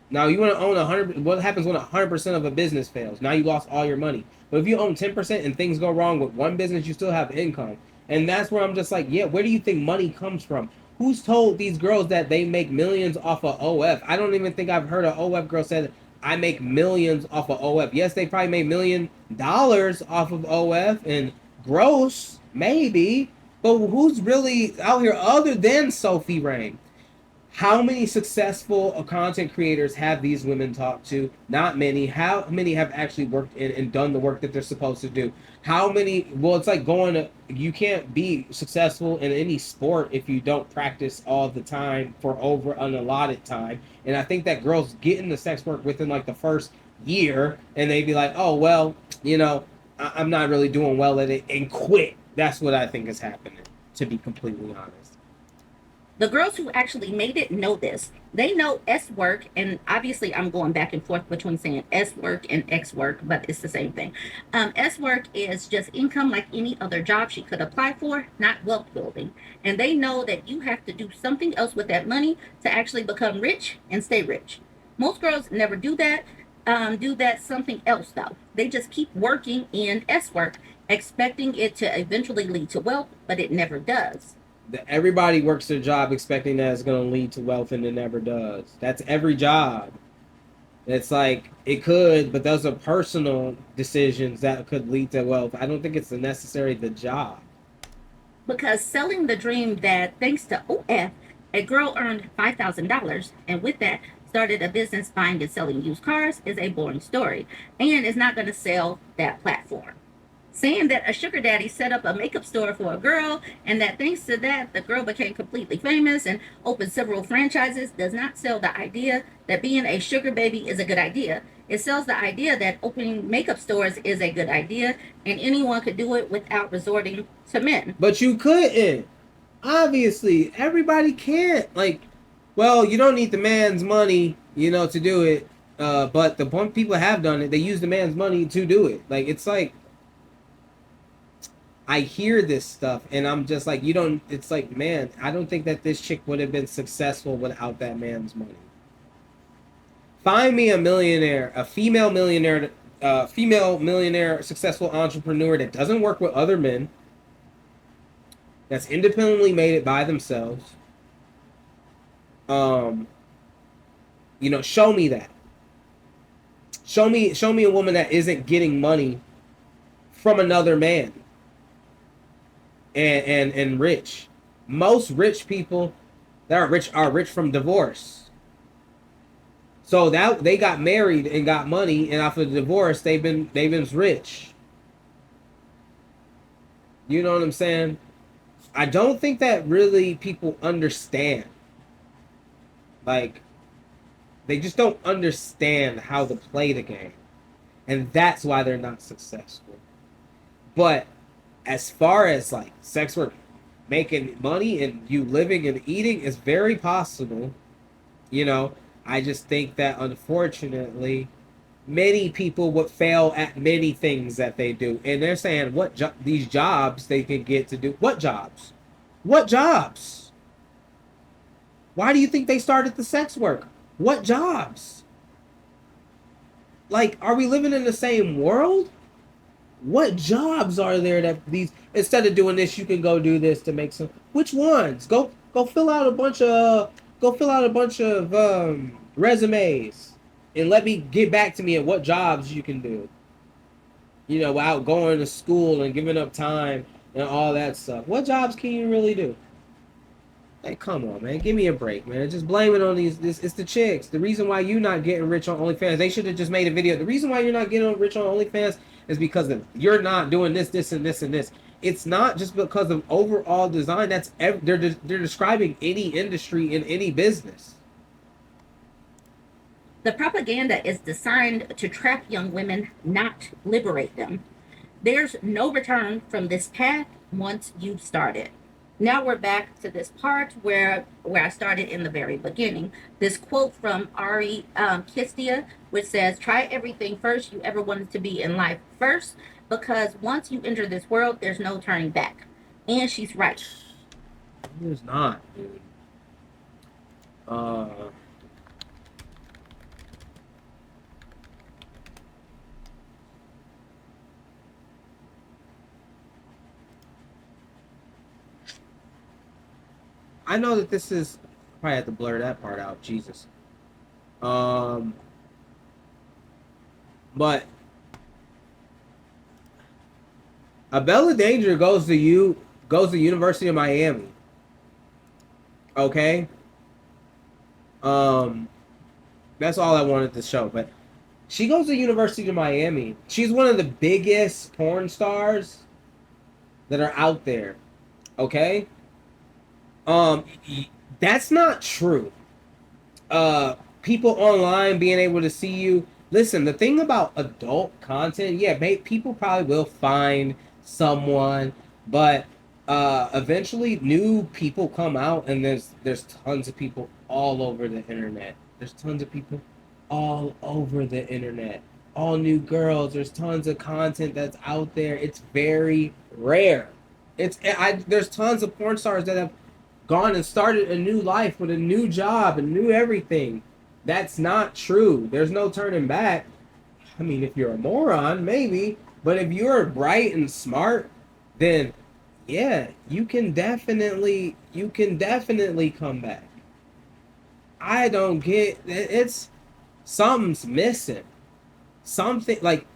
Now you want to own 100. What happens when 100% of a business fails? Now you lost all your money. But if you own 10% and things go wrong with one business, you still have income. And that's where I'm just like, yeah, where do you think money comes from? Who's told these girls that they make millions off of OF? I don't even think I've heard an OF girl said I make millions off of OF. Yes, they probably made $1 million off of OF and gross, maybe. But who's really out here other than Sophie Rain? How many successful content creators have these women talked to? Not many. How many have actually worked in and done the work that they're supposed to do? How many? Well, it's like you can't be successful in any sport if you don't practice all the time for over an allotted time. And I think that girls get into sex work within like the first year and they be like, oh, well, you know, I'm not really doing well at it, and quit. That's what I think is happening, to be completely honest. The girls who actually made it know this. They know S work, and obviously I'm going back and forth between saying S work and X work, but it's the same thing. S work is just income like any other job she could apply for, not wealth building. And they know that you have to do something else with that money to actually become rich and stay rich. Most girls never do that. Do that something else though. They just keep working in S work, expecting it to eventually lead to wealth, but it never does. Everybody works their job expecting that it's going to lead to wealth, and it never does. That's every job. It's like it could, but those are personal decisions that could lead to wealth. I don't think it's necessarily the job. Because selling the dream that thanks to OF, a girl earned $5,000 and with that started a business buying and selling used cars is a boring story and is not going to sell that platform. Saying that a sugar daddy set up a makeup store for a girl and that thanks to that the girl became completely famous and opened several franchises does not sell the idea that being a sugar baby is a good idea. It sells the idea that opening makeup stores is a good idea and anyone could do it without resorting to men. But you couldn't. Obviously, everybody can't. Like, well, you don't need the man's money, you know, to do it. But the one people have done it, they use the man's money to do it. Like, it's like I hear this stuff and I'm just like, you don't, it's like, man, I don't think that this chick would have been successful without that man's money. Find me a millionaire, a female millionaire, successful entrepreneur that doesn't work with other men, that's independently made it by themselves. You know, show me that. Show me a woman that isn't getting money from another man. And rich. Most rich people that are rich from divorce. So that they got married and got money, and after the divorce, they've been rich. You know what I'm saying? I don't think that really people understand. Like, they just don't understand how to play the game, and that's why they're not successful. But as far as like sex work, making money and you living and eating is very possible. You know, I just think that unfortunately many people would fail at many things that they do, and they're saying these jobs they can get to do. What jobs? Why do you think they started the sex work? What jobs? Like, are we living in the same world? What jobs are there that these, instead of doing this, you can go do this to make some? Which ones? Go fill out a bunch of resumes and let me get back to me at what jobs you can do. You know, without going to school and giving up time and all that stuff. What jobs can you really do? Hey, come on, man. Give me a break, man. Just blame it on it's the chicks. The reason why you're not getting rich on OnlyFans, they should have just made a video. The reason why you're not getting rich on OnlyFans is because you're not doing this, and this, and this. it's not just because of overall design. They're describing any industry in any business. The propaganda is designed to trap young women, not liberate them. There's no return from this path once you've started. Now we're back to this part where I started in the very beginning. This quote from Ari Kistia, which says, "Try everything first you ever wanted to be in life first, because once you enter this world, there's no turning back." And she's right. It's not, dude. Uh, I know that this is probably have to blur that part out. Jesus. Um, but Abella Danger goes to University of Miami. Okay. Um, that's all I wanted to show. But she goes to University of Miami. She's one of the biggest porn stars that are out there. Okay. Um, that's not true. People online being able to see you. Listen, the thing about adult content, yeah, people probably will find someone, but eventually new people come out, and there's tons of people all over the internet. There's tons of people all over the internet. All new girls. There's tons of content that's out there. It's very rare. There's tons of porn stars that have gone and started a new life with a new job and new everything. That's not true. There's no turning back. I mean, if you're a moron, maybe, but if you're bright and smart, then yeah, you can definitely come back. I don't get it's something's missing. Something like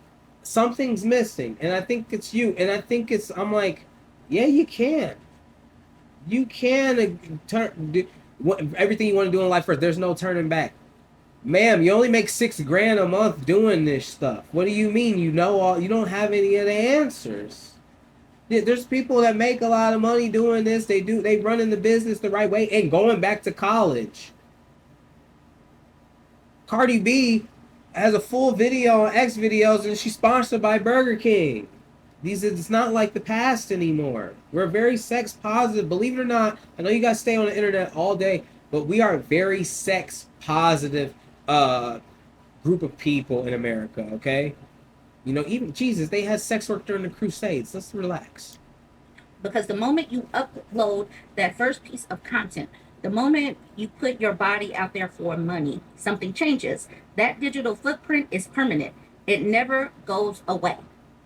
something's missing, and I think it's you, and I think it's I'm like, yeah, you can. You can do everything you want to do in life first. There's no turning back. Ma'am, you only make 6 grand a month doing this stuff. What do you mean? You don't have any of the answers. There's people that make a lot of money doing this. They run in the business the right way and going back to college. Cardi B has a full video on X videos and she's sponsored by Burger King. It's not like the past anymore. We're very sex positive. Believe it or not, I know you guys stay on the internet all day, but we are a very sex positive group of people in America, okay? Even Jesus, they had sex work during the Crusades. Let's relax. Because the moment you upload that first piece of content, the moment you put your body out there for money, something changes. That digital footprint is permanent. It never goes away.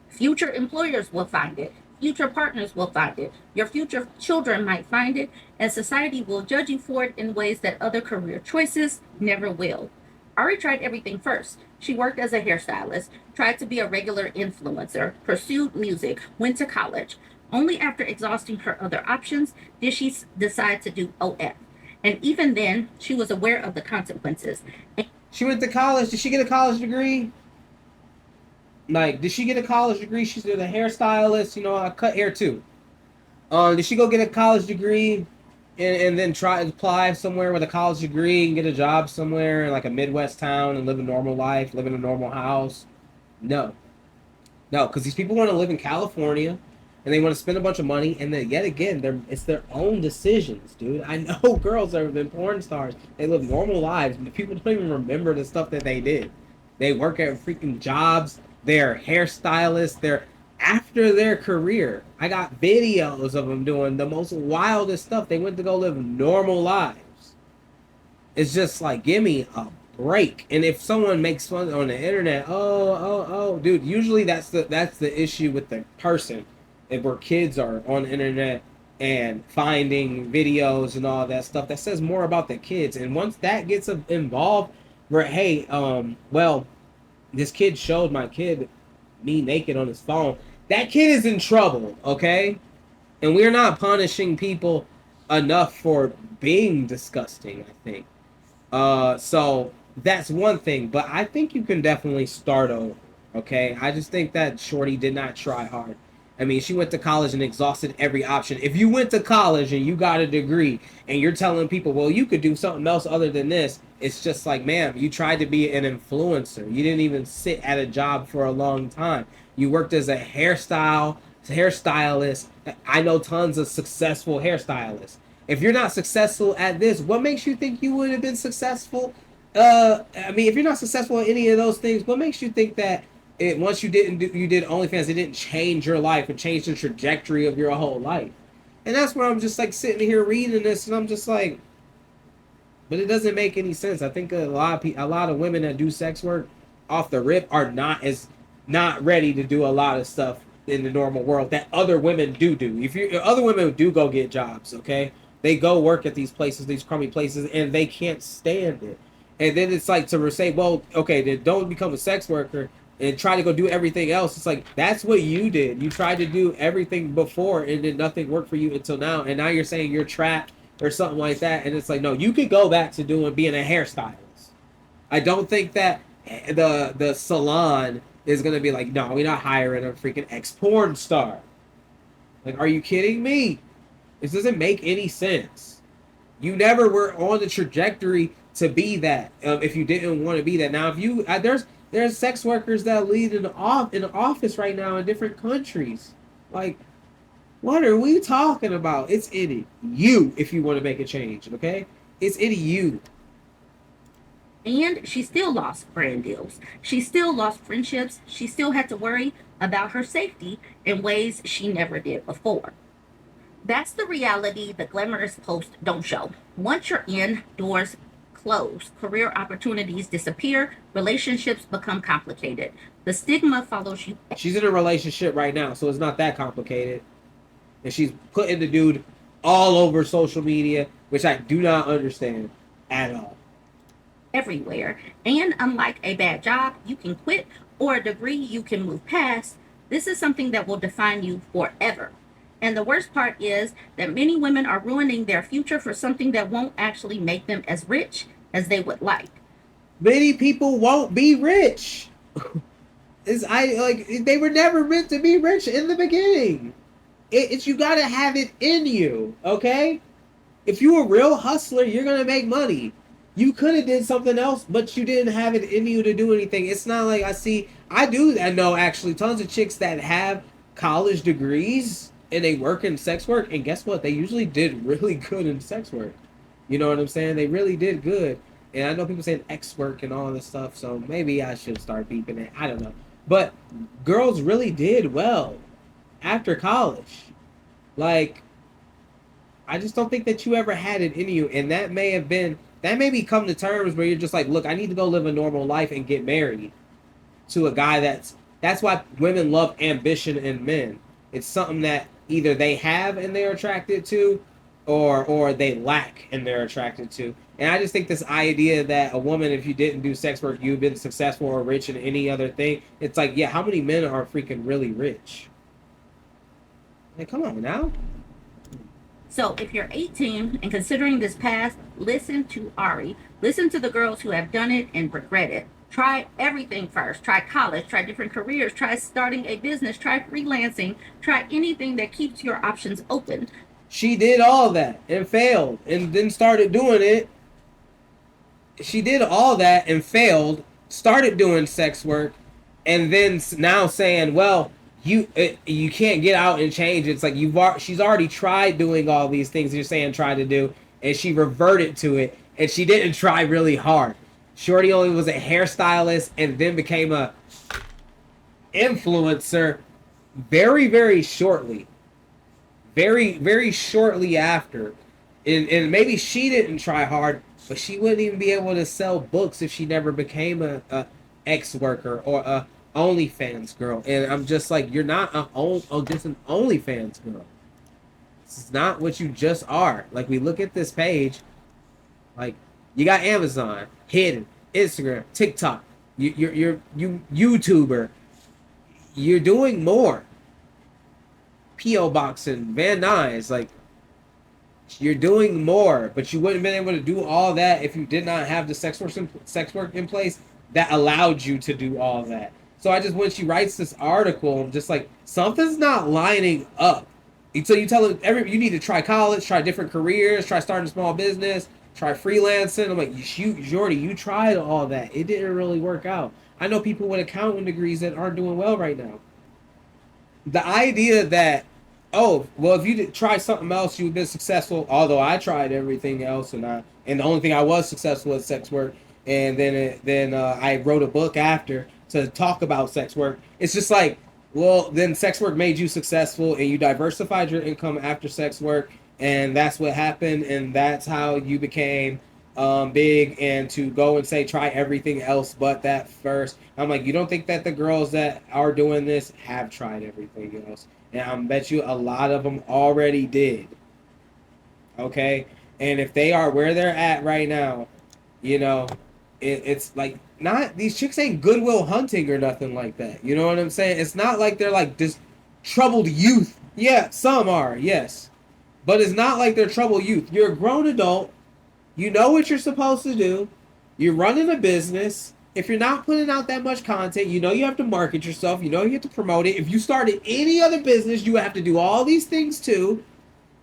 Future employers will find it. Future partners will find it. Your future children might find it, and society will judge you for it in ways that other career choices never will. Ari tried everything first. She worked as a hairstylist, tried to be a regular influencer, pursued music, went to college. Only after exhausting her other options did she decide to do OF. And even then, she was aware of the consequences. She went to college. Did she get a college degree? Like, did she get a college degree? She's a hairstylist. I cut hair too. Did she go get a college degree and then try to apply somewhere with a college degree and get a job somewhere in like a Midwest town and live a normal life, live in a normal house? No. No, because these people want to live in California and they want to spend a bunch of money, and then yet again, it's their own decisions, dude. I know girls that have been porn stars. They live normal lives, but people don't even remember the stuff that they did. They work at freaking jobs. They're hairstylists. They're after their career. I got videos of them doing the most wildest stuff. They went to go live normal lives. It's just like, give me a break. And if someone makes fun on the internet, oh, dude, usually that's the issue with the person. If where kids are on the internet and finding videos and all that stuff, that says more about the kids. And once that gets involved, where hey, well, this kid showed my kid me naked on his phone. That kid is in trouble, okay? And we're not punishing people enough for being disgusting, I think. So that's one thing, but I think you can definitely start over, okay? I just think that Shorty did not try hard. I mean, she went to college and exhausted every option. If you went to college and you got a degree and you're telling people, well, you could do something else other than this, it's just like, ma'am, you tried to be an influencer. You didn't even sit at a job for a long time. You worked as a hairstylist. I know tons of successful hairstylists. If you're not successful at this, what makes you think you would have been successful? I mean, if you're not successful in any of those things, what makes you think that once you did OnlyFans, it didn't change your life and change the trajectory of your whole life? And that's where I'm just like sitting here reading this, and I'm just like, but it doesn't make any sense. I think a lot of women that do sex work off the rip are not ready to do a lot of stuff in the normal world that other women do. If other women do go get jobs, okay, they go work at these places, these crummy places, and they can't stand it. And then it's like to say, well, okay, then don't become a sex worker and try to go do everything else. It's like that's what you did. You tried to do everything before, and then nothing worked for you until now. And now you're saying you're trapped or something like that. And it's like, no, you could go back to being a hairstylist. I don't think that the salon is gonna be like, no, we're not hiring a freaking ex-porn star. Like, are you kidding me? This doesn't make any sense. You never were on the trajectory to be that. If you didn't want to be that, now if you there's sex workers that lead in the office right now in different countries. Like, what are we talking about? It's in you if you want to make a change. Okay, it's in you. And she still lost brand deals. She still lost friendships. She still had to worry about her safety in ways she never did before. That's the reality the glamorous posts don't show. Once you're in, doors close, career opportunities disappear, relationships become complicated. The stigma follows you. She's in a relationship right now, so it's not that complicated. And she's putting the dude all over social media, which I do not understand at all. Everywhere. And unlike a bad job you can quit or a degree you can move past, this is something that will define you forever. And the worst part is that many women are ruining their future for something that won't actually make them as rich as they would like. Many people won't be rich. They were never meant to be rich in the beginning. It's you gotta have it in you, okay? If you're a real hustler, you're gonna make money. You could have did something else, but you didn't have it in you to do anything. It's not like I know actually tons of chicks that have college degrees and they work in sex work, and guess what? They usually did really good in sex work. You know what I'm saying? They really did good. And I know people saying X work and all this stuff, so maybe I should start beeping it. I don't know. But girls really did well after college. Like, I just don't think that you ever had it in you, and that may be come to terms where you're just like, look, I need to go live a normal life and get married to a guy that's why women love ambition in men. It's something that either they have and they're attracted to, or they lack and they're attracted to. And I just think this idea that a woman, if you didn't do sex work, you've been successful or rich in any other thing. It's like, yeah, how many men are freaking really rich? Like, come on now. So if you're 18 and considering this path, listen to Ari. Listen to the girls who have done it and regret it. Try everything first. Try college, try different careers, try starting a business, try freelancing, try anything that keeps your options open. She did all that and failed and then started doing it. She did all that and failed, started doing sex work, and then now saying, well, you can't get out and change. It's like she's already tried doing all these things you're saying try to do, and she reverted to it, and she didn't try really hard. Shorty only was a hairstylist and then became a influencer very, very shortly. Very, very shortly after. And maybe she didn't try hard, but she wouldn't even be able to sell books if she never became a ex-worker or a OnlyFans girl. And I'm just like, you're not just an OnlyFans girl. This is not what you just are. Like, we look at this page, like, you got Amazon, Hidden, Instagram, TikTok, you're YouTuber. You're doing more. P.O. Boxing, Van Nuys, like, you're doing more, but you wouldn't have been able to do all that if you did not have the sex work in place that allowed you to do all that. So I just, when she writes this article, I'm just like, something's not lining up. So you tell them you need to try college, try different careers, try starting a small business, try freelancing. I'm like, Jordy, you tried all that. It didn't really work out. I know people with accounting degrees that aren't doing well right now. The idea that, oh well, if you did try something else, you would have been successful. Although I tried everything else, and the only thing I was successful at sex work, and then I wrote a book after to talk about sex work. It's just like, well, then sex work made you successful, and you diversified your income after sex work, and that's what happened, and that's how you became big, and to go and say try everything else but that first. I'm like, you don't think that the girls that are doing this have tried everything else? And I bet you a lot of them already did. Okay, and if they are where they're at right now, you know, it's like, not, these chicks ain't Goodwill Hunting or nothing like that. You know what I'm saying? It's not like they're like this troubled youth. Yeah, some are, yes, but it's not like they're troubled youth. You're a grown adult. You know what you're supposed to do. You're running a business. If you're not putting out that much content, you know you have to market yourself. You know you have to promote it. If you started any other business, you have to do all these things too.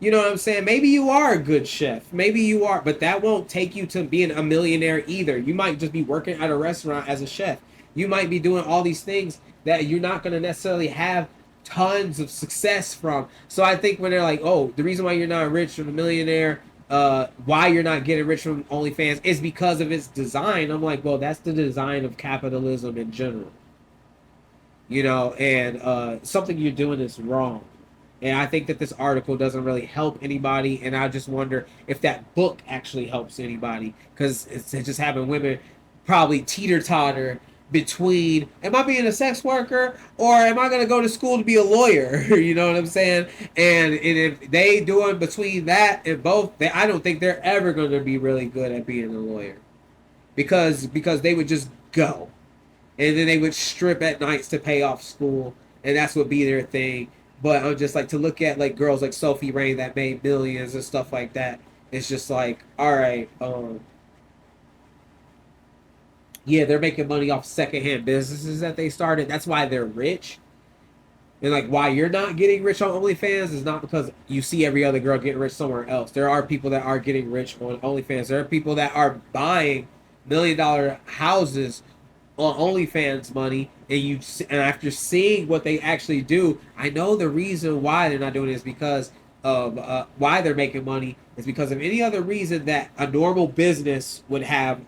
You know what I'm saying? Maybe you are a good chef. Maybe you are, but that won't take you to being a millionaire either. You might just be working at a restaurant as a chef. You might be doing all these things that you're not going to necessarily have tons of success from. So I think when they're like, oh, the reason why you're not rich or a millionaire, why you're not getting rich from OnlyFans is because of its design. I'm like, well, that's the design of capitalism in general. You know, and something you're doing is wrong. And I think that this article doesn't really help anybody. And I just wonder if that book actually helps anybody. Because it's just having women probably teeter totter between, am I being a sex worker or am I going to go to school to be a lawyer? You know what I'm saying? And if they doing between that and both, I don't think they're ever going to be really good at being a lawyer. Because they would just go. And then they would strip at nights to pay off school. And that's what be their thing. But I'm just like, to look at like girls like Sophie Rain that made millions and stuff like that. It's just like, all right, yeah, they're making money off secondhand businesses that they started. That's why they're rich. And like, why you're not getting rich on OnlyFans is not because you see every other girl getting rich somewhere else. There are people that are getting rich on OnlyFans. There are people that are buying $1 million houses on OnlyFans money, and after seeing what they actually do, I know the reason why they're not doing it is because of why they're making money is because of any other reason that a normal business would have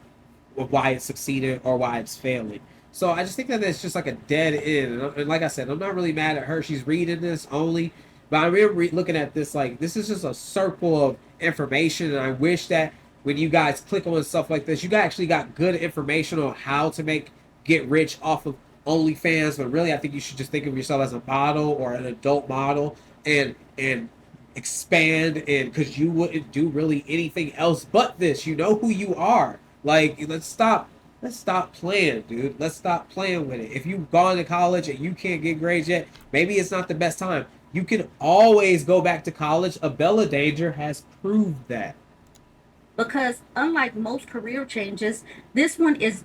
of why it's succeeded or why it's failing. So I just think that it's just like a dead end. And like I said, I'm not really mad at her. She's reading this only, but I'm really looking at this like this is just a circle of information, and I wish that when you guys click on stuff like this, you actually got good information on how to get rich off of OnlyFans. But really, I think you should just think of yourself as a model or an adult model, and expand, and because you wouldn't do really anything else but this. You know who you are. Like, let's stop playing, dude. Let's stop playing with it. If you've gone to college and you can't get grades yet, maybe it's not the best time. You can always go back to college. Abella Danger has proved that. Because unlike most career changes, this one is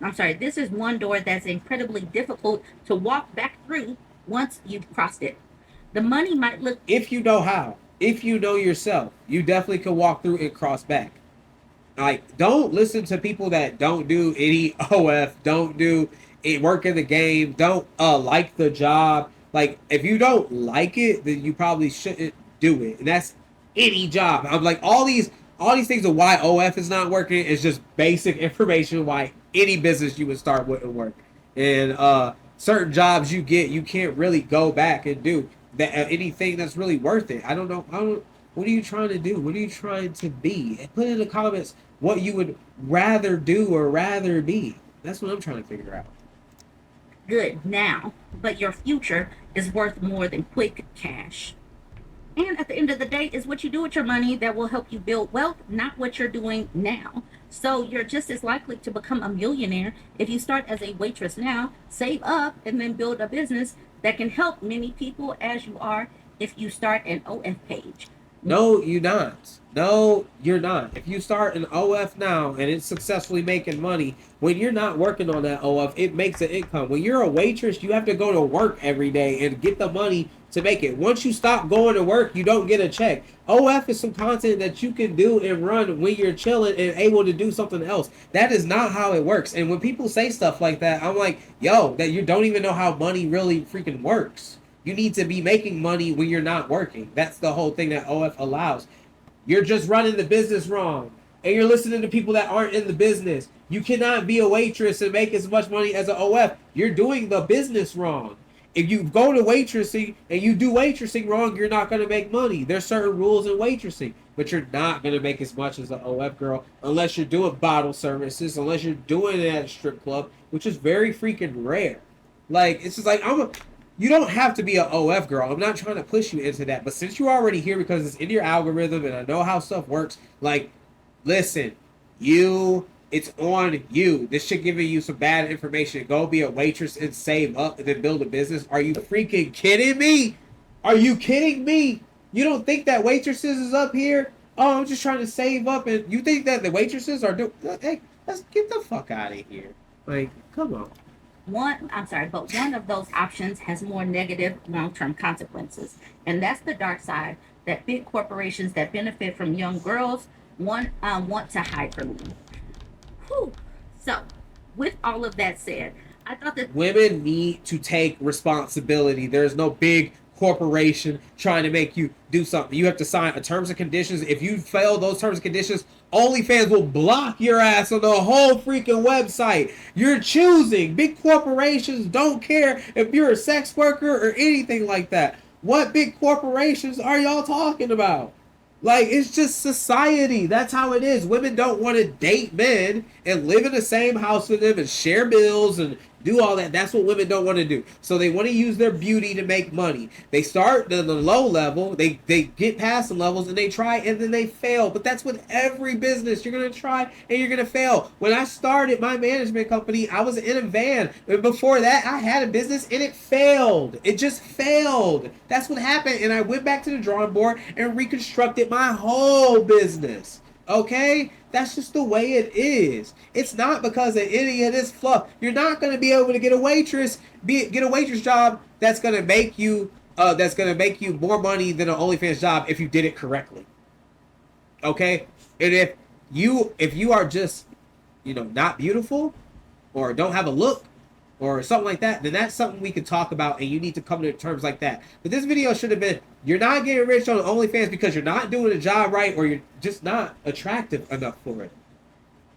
I'm sorry, this is one door that's incredibly difficult to walk back through once you've crossed it. The money might look, If you know how, if you know yourself, you definitely can walk through and cross back. Like, don't listen to people that don't do any OF, don't do it, work in the game, don't like the job. Like, if you don't like it, then you probably shouldn't do it. And that's any job. I'm like, all these things of why OF is not working is just basic information why any business you would start wouldn't work. And certain jobs you get, you can't really go back and do that anything that's really worth it. I don't know. What are you trying to do? What are you trying to be? And put in the comments what you would rather do or rather be. That's what I'm trying to figure out. good now, but your future is worth more than quick cash. And at the end of the day, is what you do with your money that will help you build wealth, not what you're doing now. So you're just as likely to become a millionaire if you start as a waitress now, save up, and then build a business that can help many people as you are if you start an OF page. No, you're not. No, you're not. If you start an OF now and it's successfully making money, when you're not working on that OF, it makes an income. When you're a waitress, you have to go to work every day and get the money to make it. Once you stop going to work, you don't get a check. OF is some content that you can do and run when you're chilling and able to do something else. That is not how it works. And when people say stuff like that, I'm like, yo, that you don't even know how money really freaking works. You need to be making money when you're not working. That's the whole thing that OF allows. You're just running the business wrong. And you're listening to people that aren't in the business. You cannot be a waitress and make as much money as an OF. You're doing the business wrong. If you go to waitressing and you do waitressing wrong, you're not going to make money. There's certain rules in waitressing, but you're not going to make as much as an OF girl unless you're doing bottle services, unless you're doing it at a strip club, which is very freaking rare. Like, it's just like, you don't have to be an OF girl. I'm not trying to push you into that. But since you're already here because it's in your algorithm and I know how stuff works, like, listen, it's on you. This shit giving you some bad information. Go be a waitress and save up and then build a business. Are you freaking kidding me? Are you kidding me? You don't think that waitresses is up here? Oh, I'm just trying to save up. And you think that the waitresses are doing... Hey, let's get the fuck out of here. Like, come on. But one of those options has more negative long-term consequences, and that's the dark side that big corporations that benefit from young girls want to hide from you. Whew. So, with all of that said, I thought that women need to take responsibility. There's no big corporation trying to make you do something. You have to sign a terms and conditions. If you fail those terms and conditions, OnlyFans will block your ass on the whole freaking website. You're choosing. Big corporations don't care if you're a sex worker or anything like that. What big corporations are y'all talking about? Like, it's just society. That's how it is. Women don't want to date men and live in the same house with them and share bills and do all that. That's what women don't want to do. So they want to use their beauty to make money. They start at the low level, they get past the levels and they try and then they fail. But that's with every business. You're going to try and you're going to fail. When I started my management company, I was in a van. And before that, I had a business and it failed. It just failed. That's what happened. And I went back to the drawing board and reconstructed my whole business. Okay? That's just the way it is. It's not because of any of this fluff. You're not going to be able to get a waitress job that's going to make you more money than an OnlyFans job if you did it correctly. Okay? And if you are just, not beautiful or don't have a look or something like that, then that's something we can talk about and you need to come to terms like that. But this video should have been, you're not getting rich on OnlyFans because you're not doing the job right or you're just not attractive enough for it.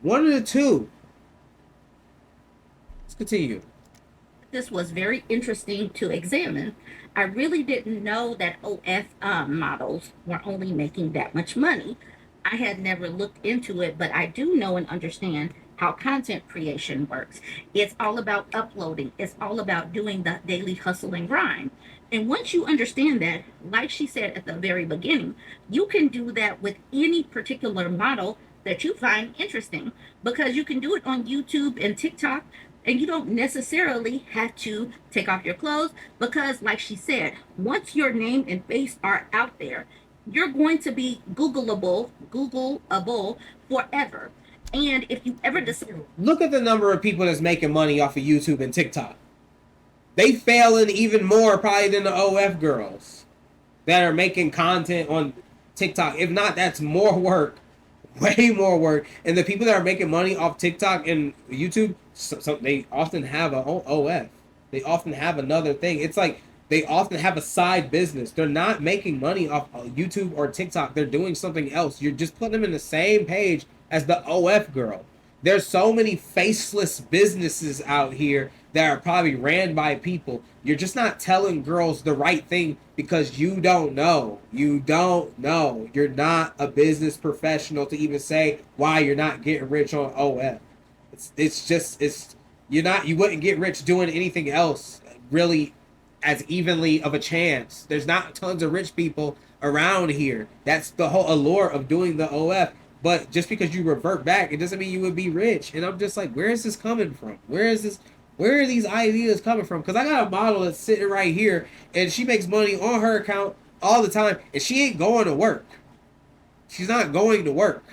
One of the two. Let's continue. this was very interesting to examine. I really didn't know that OF models were only making that much money. I had never looked into it, but I do know and understand how content creation works. It's all about uploading. It's all about doing the daily hustle and grind. And once you understand that, like she said at the very beginning, you can do that with any particular model that you find interesting, because you can do it on YouTube and TikTok, and you don't necessarily have to take off your clothes, because like she said, once your name and face are out there, you're going to be Googleable forever. And if you ever decide, look at the number of people that's making money off of YouTube and TikTok. They failing even more probably than the OF girls that are making content on TikTok. If not, that's more work, way more work. And the people that are making money off TikTok and YouTube, so they often have a OF. They often have another thing. It's like they often have a side business. They're not making money off YouTube or TikTok. They're doing something else. You're just putting them in the same page as the OF girl. There's so many faceless businesses out here that are probably ran by people. You're just not telling girls the right thing because you don't know. You don't know. You're not a business professional to even say why you're not getting rich on OF. You wouldn't get rich doing anything else really as evenly of a chance. There's not tons of rich people around here. That's the whole allure of doing the OF. But just because you revert back, it doesn't mean you would be rich. And I'm just like, where is this coming from? Where are these ideas coming from? Because I got a model that's sitting right here, and she makes money on her account all the time, and she ain't going to work. She's not going to work.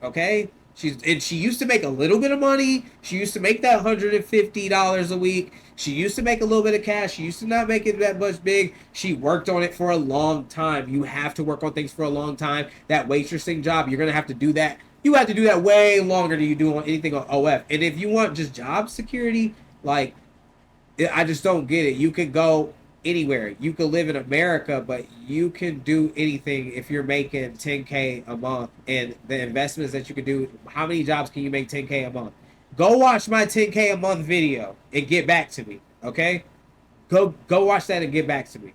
Okay? She used to make a little bit of money. She used to make that $150 a week. She used to make a little bit of cash. She used to not make it that much big. She worked on it for a long time. You have to work on things for a long time. That waitressing job, you're gonna have to do that. You have to do that way longer than you do on anything on OF. And if you want just job security, like I just don't get it. You could go anywhere. You could live in America, but you can do anything if you're making 10K a month. And the investments that you could do, how many jobs can you make 10K a month? Go watch my 10K a month video and get back to me, okay? Go watch that and get back to me.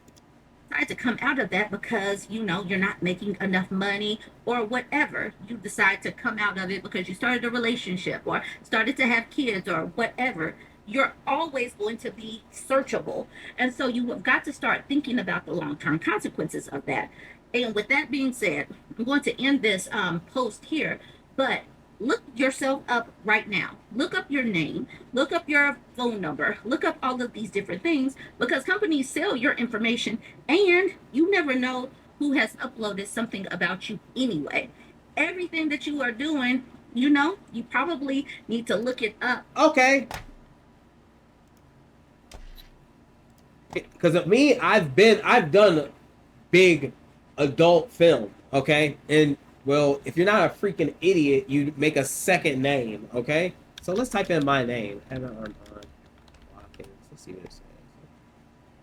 Decide to come out of that because you know you're not making enough money or whatever. You decide to come out of it because you started a relationship or started to have kids or whatever. You're always going to be searchable, and so you have got to start thinking about the long-term consequences of that. And with that being said, I'm going to end this post here, but look yourself up right now. Look up your name, look up your phone number, look up all of these different things because companies sell your information and you never know who has uploaded something about you anyway. Everything that you are doing, you know, you probably need to look it up. Okay. Because of me, I've done big adult film, okay? And well, if you're not a freaking idiot, you make a second name, okay? So let's type in my name, Evan Armand Watkins. Let's see what it says.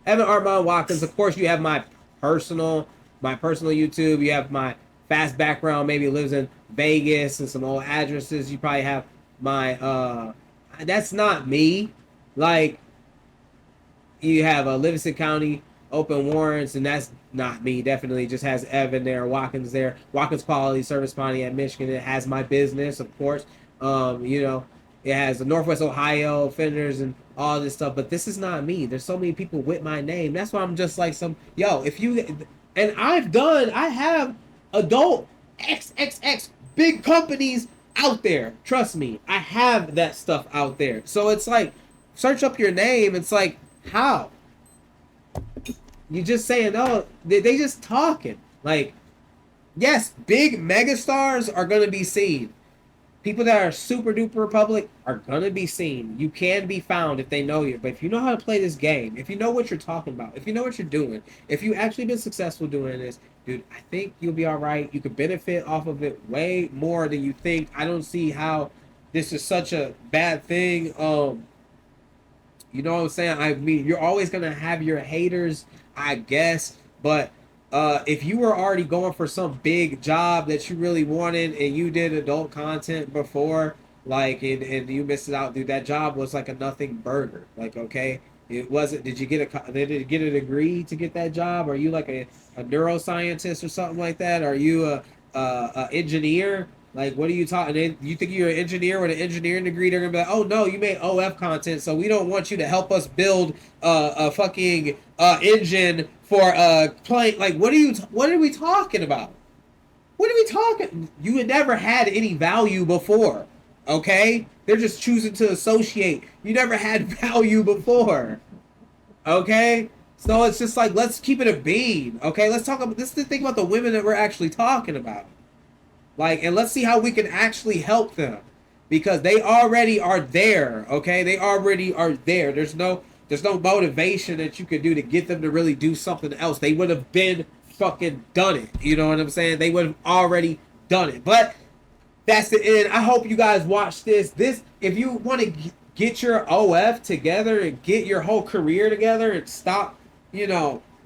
Evan Armand Watkins. Of course, you have my personal YouTube. You have my fast background. Maybe lives in Vegas and some old addresses. You probably have my. That's not me. Like you have a Livingston County open warrants, and that's not me. Definitely just has Evan there, Watkins there, Watkins Quality Service Pontiac, Michigan. It has my business, of course. You know, it has the Northwest Ohio offenders and all this stuff, but this is not me. There's so many people with my name. That's why I'm just like if you, and I have adult XXX big companies out there. Trust me, I have that stuff out there. So it's like, search up your name. It's like, how? You just saying, oh, they just talking. Like, yes, big megastars are going to be seen. People that are super duper public are going to be seen. You can be found if they know you. But if you know how to play this game, if you know what you're talking about, if you know what you're doing, if you actually been successful doing this, dude, I think you'll be all right. You could benefit off of it way more than you think. I don't see how this is such a bad thing. You know what I'm saying? I mean, you're always going to have your haters, I guess, but if you were already going for some big job that you really wanted and you did adult content before, like, and you missed it out, dude, that job was like a nothing burger. Like, okay, it wasn't, did you get a degree to get that job? Are you like a neuroscientist or something like that? Are you a engineer? Like, what are you talking? You think you're an engineer with an engineering degree? They're gonna be like, oh no, you made OF content, so we don't want you to help us build a fucking engine for a plane. Like, what are we talking about? What are we talking? You had never had any value before, okay? They're just choosing to associate. You never had value before, okay? So it's just like, let's keep it a bean, okay? Let's talk about this. Is the thing about the women that we're actually talking about. Like, and let's see how we can actually help them, because they already are there, okay? They already are there. There's no motivation that you can do to get them to really do something else. They would have been fucking done it. You know what I'm saying? They would have already done it. But that's the end. I hope you guys watch this. If you want to get your OF together and get your whole career together and stop,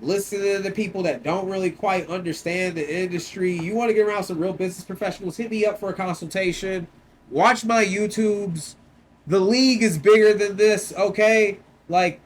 listening to the people that don't really quite understand the industry. You want to get around some real business professionals, hit me up for a consultation. Watch my YouTubes. The league is bigger than this, okay? Like,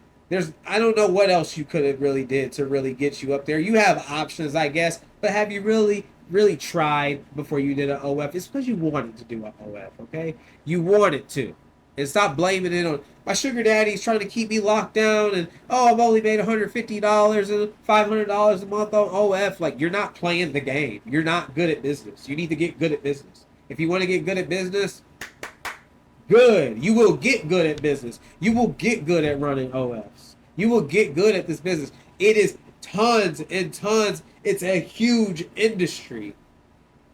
I don't know what else you could have really did to really get you up there. You have options, I guess, but have you really, really tried before you did an OF? It's because you wanted to do an OF, okay? You wanted to. And stop blaming it on my sugar daddy's trying to keep me locked down, and I've only made $150 and $500 a month on OF. Like, you're not playing the game. You're not good at business. You need to get good at business. If you want to get good at business, good. You will get good at business. You will get good at running OFs. You will get good at this business. It is tons and tons. It's a huge industry.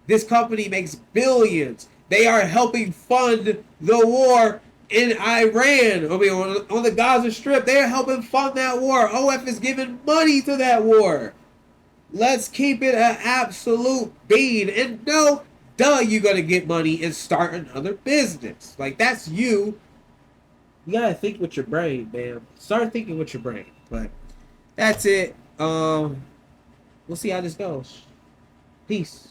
This company makes billions. They are helping fund the war in Iran. I mean, on the Gaza Strip, they are helping fund that war. OF is giving money to that war. Let's keep it an absolute bean. And no, duh, you're going to get money and start another business. Like, that's you. You got to think with your brain, man. Start thinking with your brain. But that's it. We'll see how this goes. Peace.